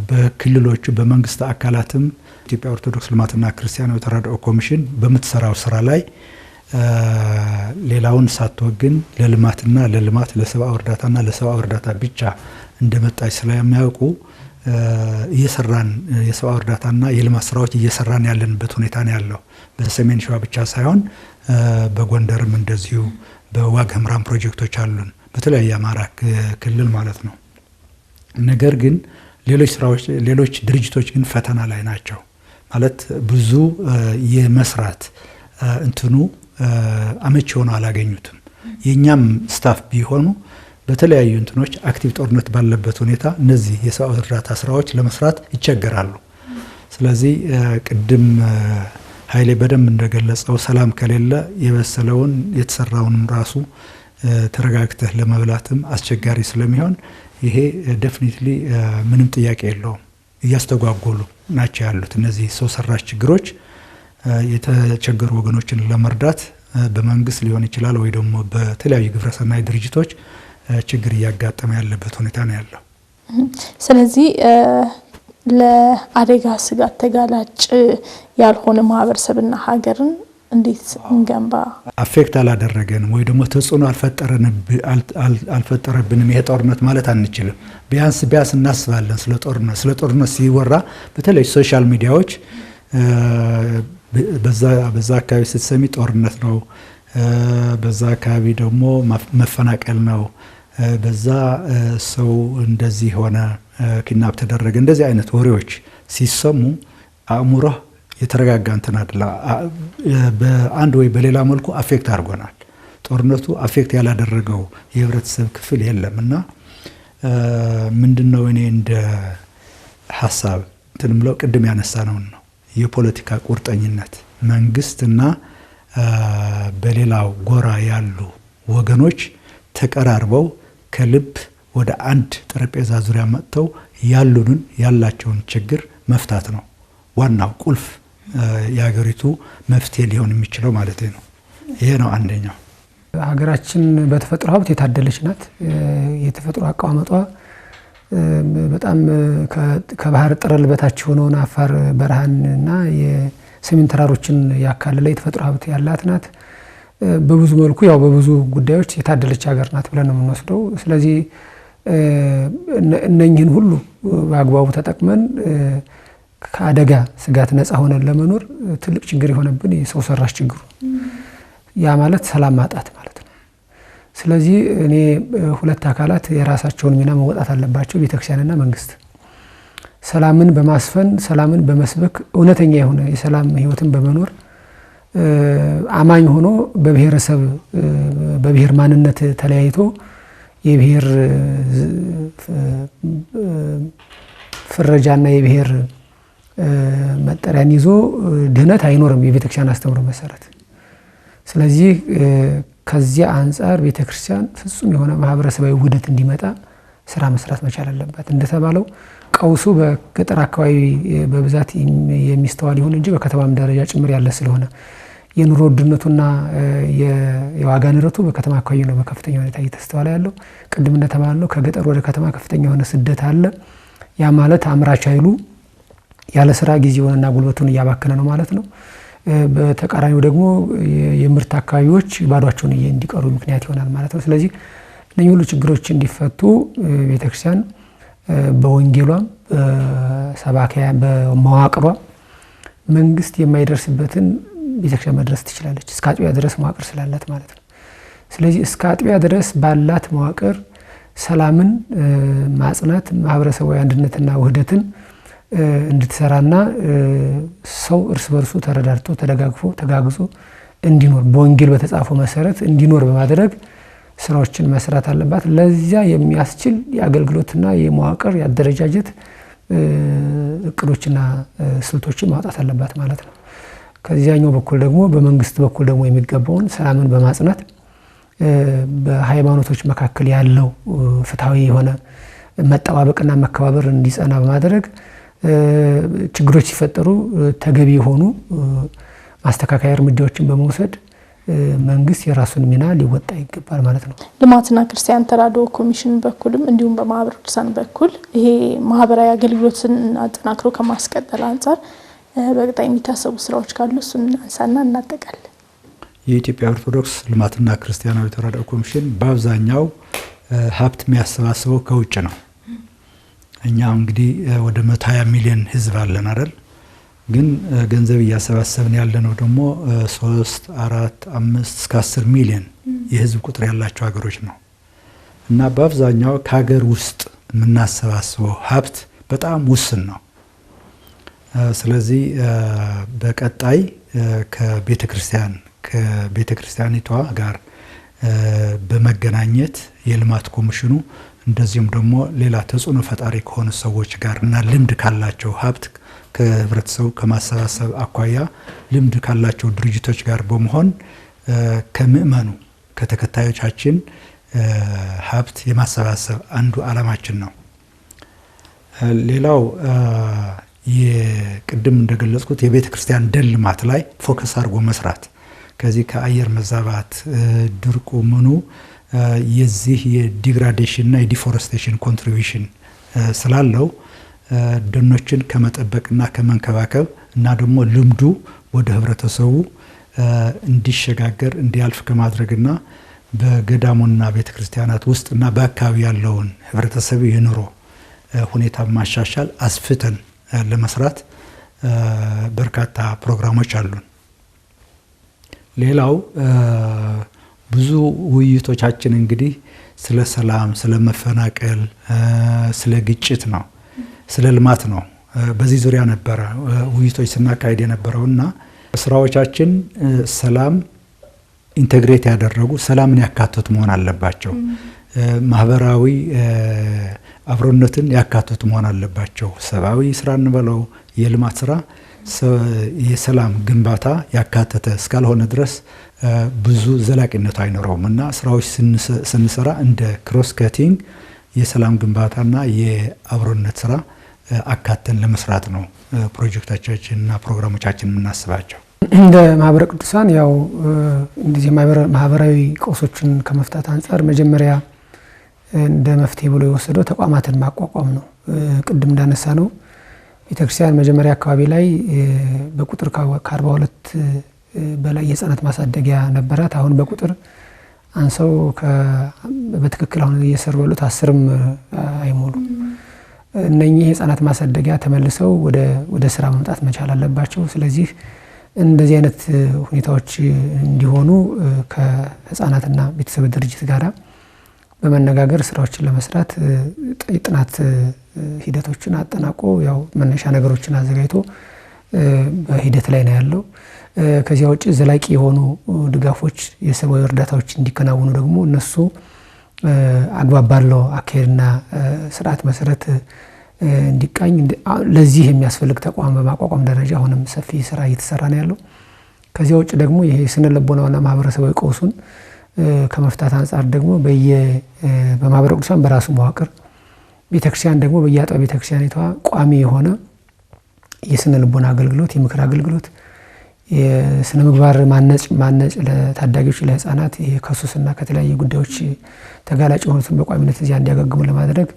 በክልሎቹ በመንግስት አካላትም ኢትዮጵያ ኦርቶዶክስ ልማትና ክርስቲያናዊ ተራድኦ ኮሚሽን በምትሰራው ስራ ላይ ሌላውን ሳትወግን ለልማትና ለልማት ለሰብአዊ እርዳታና ለሰብአዊ እርዳታ ብቻ እንደመጣች ስለሚያውቁ እየሰራን የሰብአዊ እርዳታና የልማት ስራዎች እየሰራን ያለንበት ሁኔታ ነው ያለው። በሰሜን ሸዋ ብቻ ሳይሆን በጎንደርም እንደዚሁ በዋግ ኽምራም ፕሮጀክቶች አሉን በተለያየ አማራ ክልል ማለት ነው። ነገር ግን ሌሎች ድርጅቶች ግን ፈተና ላይ ናቸው። ማለት ብዙ የመስራት እንትኑ አመቺ ሆኖ አላገኙትም። የኛም ስታፍ ቢሆኑ በተለያዩ እንትኖች አክቲቭ ጦርነት ባለበት ሁኔታ እነዚህ የሰብአዊ እርዳታ ስራዎች ለመስራት ይቸገራሉ። ስለዚህ ቅድም ኃይሌ በደንብ እንደገለጸው ሰላም ከሌለ የበሰለውን የተሰራውንም ራሱ ተረጋግተህ ለመብላትም አስቸጋሪ ስለሚሆን ይሄ ዴፊኒትሊ ምንም ጥያቄ የለውም። እያስተጓጎሉ ናቸው ያሉት እነዚህ ሰው ሰራሽ ችግሮች። የተቸገሩ ወገኖችን ለመርዳት በመንግስት ሊሆን ይችላል ወይ ደግሞ በተለያዩ ግብረሰናይ ድርጅቶች ችግር እያጋጠመ ያለበት ሁኔታ ነው ያለው። ስለዚህ ለአደጋ ስጋት ተጋላጭ ያልሆነ ማህበረሰብና ሀገርን እንዴት እንገንባ? አፌክት አላደረገንም ወይ ደግሞ ተጽዕኖ አልፈጠረብንም ይሄ ጦርነት ማለት አንችልም። ቢያንስ እናስባለን ስለ ጦርነት ሲወራ በተለይ ሶሻል ሚዲያዎች በዛ አካባቢ ስትሰሚ ጦርነት ነው፣ በዛ አካባቢ ደግሞ መፈናቀል ነው፣ በዛ ሰው እንደዚህ ሆነ፣ ኪድናፕ ተደረገ፣ እንደዚህ አይነት ወሬዎች ሲሰሙ አእምሮህ የተረጋጋ እንትን አይደለ። በአንድ ወይ በሌላ መልኩ አፌክት አድርጎናል። ጦርነቱ አፌክት ያላደረገው የህብረተሰብ ክፍል የለም እና ምንድነው እኔ እንደ ሀሳብ እንትን ብለው ቅድም ያነሳነው ነው የፖለቲካ ቁርጠኝነት መንግስትና በሌላው ጎራ ያሉ ወገኖች ተቀራርበው ከልብ ወደ አንድ ጠረጴዛ ዙሪያ መጥተው ያላቸውን ችግር መፍታት ነው ዋናው ቁልፍ የሀገሪቱ መፍትሄ ሊሆን የሚችለው ማለት ነው። ይሄ ነው አንደኛው። ሀገራችን በተፈጥሮ ሀብት የታደለች ናት። የተፈጥሮ አቀማመጧ በጣም ከባህር ጠረል በታች የሆነውን አፋር በረሃንና የሰሜን ተራሮችን ያካለለ የተፈጥሮ ሀብት ያላት ናት። በብዙ መልኩ ያው በብዙ ጉዳዮች የታደለች ሀገር ናት ብለን ነው የምንወስደው። ስለዚህ እነኝህን ሁሉ በአግባቡ ተጠቅመን ከአደጋ ስጋት ነፃ ሆነን ለመኖር ትልቅ ችግር የሆነብን የሰው ሰራሽ ችግሩ ያ ማለት ሰላም ማጣት ማለት ነው። ስለዚህ እኔ ሁለት አካላት የራሳቸውን ሚና መወጣት አለባቸው፣ ቤተክርስቲያንና መንግስት። ሰላምን በማስፈን ሰላምን በመስበክ እውነተኛ የሆነ የሰላም ህይወትን በመኖር አማኝ ሆኖ በብሔረሰብ በብሔር ማንነት ተለያይቶ የብሔር ፍረጃና የብሔር መጠሪያን ይዞ ድህነት አይኖርም የቤተክርስቲያን አስተምሮ መሰረት። ስለዚህ ከዚያ አንፃር ቤተክርስቲያን ፍጹም የሆነ ማህበረሰባዊ ውህደት እንዲመጣ ስራ መስራት መቻል አለባት። እንደተባለው ቀውሱ በገጠር አካባቢ በብዛት የሚስተዋል ይሁን እንጂ በከተማም ደረጃ ጭምር ያለ ስለሆነ የኑሮ ውድነቱና የዋጋ ንረቱ በከተማ አካባቢ ነው በከፍተኛ ሁኔታ እየተስተዋለ ያለው። ቅድም እንደተባለው ከገጠር ወደ ከተማ ከፍተኛ የሆነ ስደት አለ። ያ ማለት አምራች ኃይሉ ያለ ስራ ጊዜውንና ጉልበቱን እያባከነ ነው ማለት ነው። በተቃራኒው ደግሞ የምርት አካባቢዎች ባዷቸውን እንዲቀሩ ምክንያት ይሆናል ማለት ነው። ስለዚህ እነዚህ ሁሉ ችግሮች እንዲፈቱ ቤተክርስቲያን በወንጌሏም በሰባኪያን በመዋቅሯ መንግስት የማይደርስበትን ቤተክርስቲያን መድረስ ትችላለች፣ እስከ አጥቢያ ድረስ መዋቅር ስላላት ማለት ነው። ስለዚህ እስከ አጥቢያ ድረስ ባላት መዋቅር ሰላምን ማጽናት ማህበረሰባዊ አንድነትና ውህደትን እንድትሰራና ሰው እርስ በርሱ ተረዳድቶ ተደጋግፎ ተጋግዞ እንዲኖር በወንጌል በተጻፈው መሰረት እንዲኖር በማድረግ ስራዎችን መስራት አለባት። ለዚያ የሚያስችል የአገልግሎትና የመዋቅር የአደረጃጀት እቅዶችና ስልቶችን ማውጣት አለባት ማለት ነው። ከዚያኛው በኩል ደግሞ በመንግስት በኩል ደግሞ የሚገባውን ሰላምን በማጽናት በሃይማኖቶች መካከል ያለው ፍትሃዊ የሆነ መጠባበቅና መከባበር እንዲጸና በማድረግ ችግሮች ሲፈጠሩ ተገቢ የሆኑ ማስተካከያ እርምጃዎችን በመውሰድ መንግስት የራሱን ሚና ሊወጣ ይገባል ማለት ነው። ልማትና ክርስቲያን ተራድኦ ኮሚሽን በኩልም እንዲሁም በማህበረ ቅዱሳን በኩል ይሄ ማህበራዊ አገልግሎትን አጠናክሮ ከማስቀጠል አንጻር በቀጣይ የሚታሰቡ ስራዎች ካሉ እሱን እናንሳና እናጠቃለን። የኢትዮጵያ ኦርቶዶክስ ልማትና ክርስቲያናዊ ተራድኦ ኮሚሽን በአብዛኛው ሀብት የሚያሰባስበው ከውጭ ነው። እኛ እንግዲህ ወደ 120 ሚሊዮን ህዝብ አለን አይደል? ግን ገንዘብ እያሰባሰብን ያለነው ደግሞ 3፣ 4፣ 5 እስከ 10 ሚሊዮን የህዝብ ቁጥር ያላቸው ሀገሮች ነው እና በአብዛኛው ከሀገር ውስጥ የምናሰባስበው ሀብት በጣም ውስን ነው። ስለዚህ በቀጣይ ከቤተክርስቲያኒቷ ጋር በመገናኘት የልማት ኮሚሽኑ እንደዚሁም ደግሞ ሌላ ተጽዕኖ ፈጣሪ ከሆኑ ሰዎች ጋር እና ልምድ ካላቸው ሀብት ከህብረተሰቡ ከማሰባሰብ አኳያ ልምድ ካላቸው ድርጅቶች ጋር በመሆን ከምእመኑ ከተከታዮቻችን ሀብት የማሰባሰብ አንዱ ዓላማችን ነው። ሌላው የቅድም እንደገለጽኩት የቤተ ክርስቲያን ደን ልማት ላይ ፎከስ አድርጎ መስራት ከዚህ ከአየር መዛባት ድርቁ ምኑ የዚህ የዲግራዴሽን እና የዲፎረስቴሽን ኮንትሪቢዩሽን ስላለው ደኖችን ከመጠበቅና ከመንከባከብ እና ደግሞ ልምዱ ወደ ህብረተሰቡ እንዲሸጋገር እንዲያልፍ ከማድረግና በገዳሙና ቤተክርስቲያናት ውስጥና በአካባቢ ያለውን ህብረተሰብ የኑሮ ሁኔታ ማሻሻል አስፍተን ለመስራት በርካታ ፕሮግራሞች አሉን። ሌላው ብዙ ውይይቶቻችን እንግዲህ ስለ ሰላም፣ ስለ መፈናቀል፣ ስለ ግጭት ነው፣ ስለ ልማት ነው። በዚህ ዙሪያ ነበረ ውይይቶች ስናካሄድ የነበረውና ስራዎቻችን ሰላም ኢንተግሬት ያደረጉ ሰላምን ያካተቱ መሆን አለባቸው። ማህበራዊ አብሮነትን ያካተቱ መሆን አለባቸው። ሰብአዊ ስራ እንበለው የልማት ስራ የሰላም ግንባታ ያካተተ እስካልሆነ ድረስ ብዙ ዘላቂነቱ አይኖረውም እና ስራዎች ስንሰራ እንደ ክሮስ ከቲንግ የሰላም ግንባታና የአብሮነት ስራ አካተን ለመስራት ነው ፕሮጀክቶቻችንና ፕሮግራሞቻችን የምናስባቸው። እንደ ማህበረ ቅዱሳን ያው እንደዚህ ማህበራዊ ቀውሶችን ከመፍታት አንፃር መጀመሪያ እንደ መፍትሄ ብሎ የወሰደው ተቋማትን ማቋቋም ነው። ቅድም እንዳነሳ ነው ቤተክርስቲያን መጀመሪያ አካባቢ ላይ በቁጥር ከ42 በላይ የህፃናት ማሳደጊያ ነበራት። አሁን በቁጥር አንሰው በትክክል አሁን እየሰሩ ያሉት 10ም አይሞሉ። እነኚህ የህፃናት ማሳደጊያ ተመልሰው ወደ ስራ መምጣት መቻል አለባቸው። ስለዚህ እንደዚህ አይነት ሁኔታዎች እንዲሆኑ ከህፃናትና ቤተሰብ ድርጅት ጋራ በመነጋገር ስራዎችን ለመስራት ጥናት ሂደቶችን አጠናቆ ያው መነሻ ነገሮችን አዘጋጅቶ በሂደት ላይ ነው ያለው። ከዚያ ውጪ ዘላቂ የሆኑ ድጋፎች የሰብአዊ እርዳታዎች እንዲከናወኑ ደግሞ እነሱ አግባብ ባለው አካሄድና ስርዓት መሰረት እንዲቃኝ ለዚህ የሚያስፈልግ ተቋም በማቋቋም ደረጃ አሁንም ሰፊ ስራ እየተሰራ ነው ያለው። ከዚያ ውጪ ደግሞ ይሄ ስነ ልቦናውና ማህበረሰባዊ ቀውሱን ከመፍታት አንፃር ደግሞ በማህበረ ቅዱሳን በራሱ መዋቅር ቤተክርስቲያን ደግሞ በየአጥቢያ ቤተክርስቲያኒቷ ቋሚ የሆነ የስነ ልቦና አገልግሎት፣ የምክር አገልግሎት፣ የስነ ምግባር ማነጽ ለታዳጊዎች ለህፃናት ከሱስና ከተለያዩ ጉዳዮች ተጋላጭ የሆኑትን በቋሚነት እዚያ እንዲያገግሙ ለማድረግ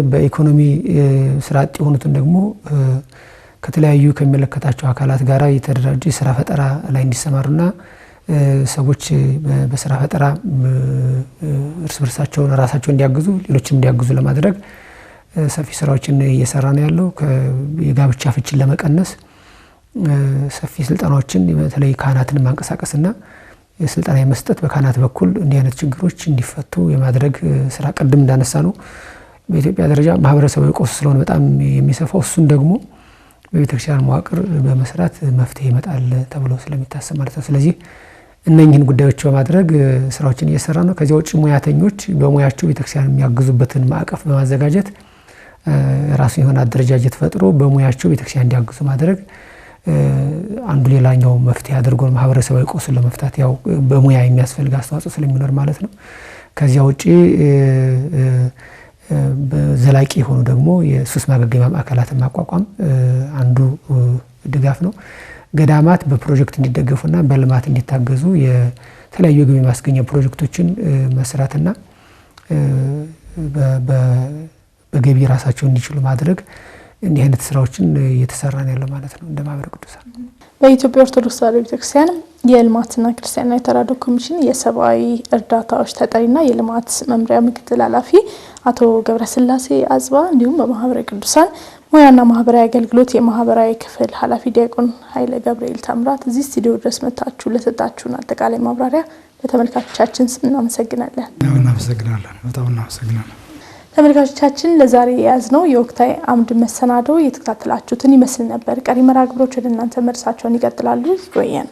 በኢኮኖሚ ስራ አጥ የሆኑትን ደግሞ ከተለያዩ ከሚመለከታቸው አካላት ጋራ የተደራጀ ስራ ፈጠራ ላይ እንዲሰማሩና ሰዎች በስራ ፈጠራ እርስ በርሳቸው ራሳቸው እንዲያግዙ ሌሎችም እንዲያግዙ ለማድረግ ሰፊ ስራዎችን እየሰራ ነው ያለው። የጋብቻ ፍቺን ለመቀነስ ሰፊ ስልጠናዎችን በተለይ ካህናትን ማንቀሳቀስና ስልጠና የመስጠት በካህናት በኩል እንዲህ አይነት ችግሮች እንዲፈቱ የማድረግ ስራ ቅድም እንዳነሳ ነው በኢትዮጵያ ደረጃ ማህበረሰባዊ ቀውስ ስለሆነ በጣም የሚሰፋው እሱን ደግሞ በቤተክርስቲያን መዋቅር በመስራት መፍትሄ ይመጣል ተብሎ ስለሚታሰብ ማለት ነው። ስለዚህ እነኚህን ጉዳዮች በማድረግ ስራዎችን እየሰራ ነው። ከዚያ ውጭ ሙያተኞች በሙያቸው ቤተክርስቲያን የሚያግዙበትን ማዕቀፍ በማዘጋጀት ራሱ የሆነ አደረጃጀት ፈጥሮ በሙያቸው ቤተክርስቲያን እንዲያግዙ ማድረግ አንዱ ሌላኛው መፍትሄ አድርጎ ማህበረሰባዊ ቀውስን ለመፍታት ያው በሙያ የሚያስፈልግ አስተዋጽኦ ስለሚኖር ማለት ነው። ከዚያ ውጭ በዘላቂ የሆኑ ደግሞ የሱስ ማገገሚያ ማዕከላትን ማቋቋም አንዱ ድጋፍ ነው። ገዳማት በፕሮጀክት እንዲደገፉና በልማት እንዲታገዙ የተለያዩ የገቢ ማስገኛ ፕሮጀክቶችን መስራትና በገቢ ራሳቸው እንዲችሉ ማድረግ እንዲህ አይነት ስራዎችን እየተሰራ ነው ያለው ማለት ነው። እንደ ማህበረ ቅዱሳን በኢትዮጵያ ኦርቶዶክስ ተዋሕዶ ቤተክርስቲያን የልማትና ክርስቲያናዊ ተራድኦ ኮሚሽን የሰብአዊ እርዳታዎች ተጠሪና የልማት መምሪያ ምክትል ኃላፊ አቶ ገብረስላሴ አጽባ እንዲሁም በማህበረ ቅዱሳን ሙያና ማህበራዊ አገልግሎት የማህበራዊ ክፍል ኃላፊ ዲያቆን ኃይለ ገብርኤል ታምራት እዚህ ስቱዲዮ ድረስ መጣችሁ ለሰጣችሁን አጠቃላይ ማብራሪያ ለተመልካቾቻችን እናመሰግናለን። እናመሰግናለን። በጣም እናመሰግናለን። ተመልካቾቻችን ለዛሬ የያዝነው የወቅታዊ አምድ መሰናዶ የተከታተላችሁትን ይመስል ነበር። ቀሪ መርሃ ግብሮች ወደ እናንተ መድረሳቸውን ይቀጥላሉ። ይቆየን።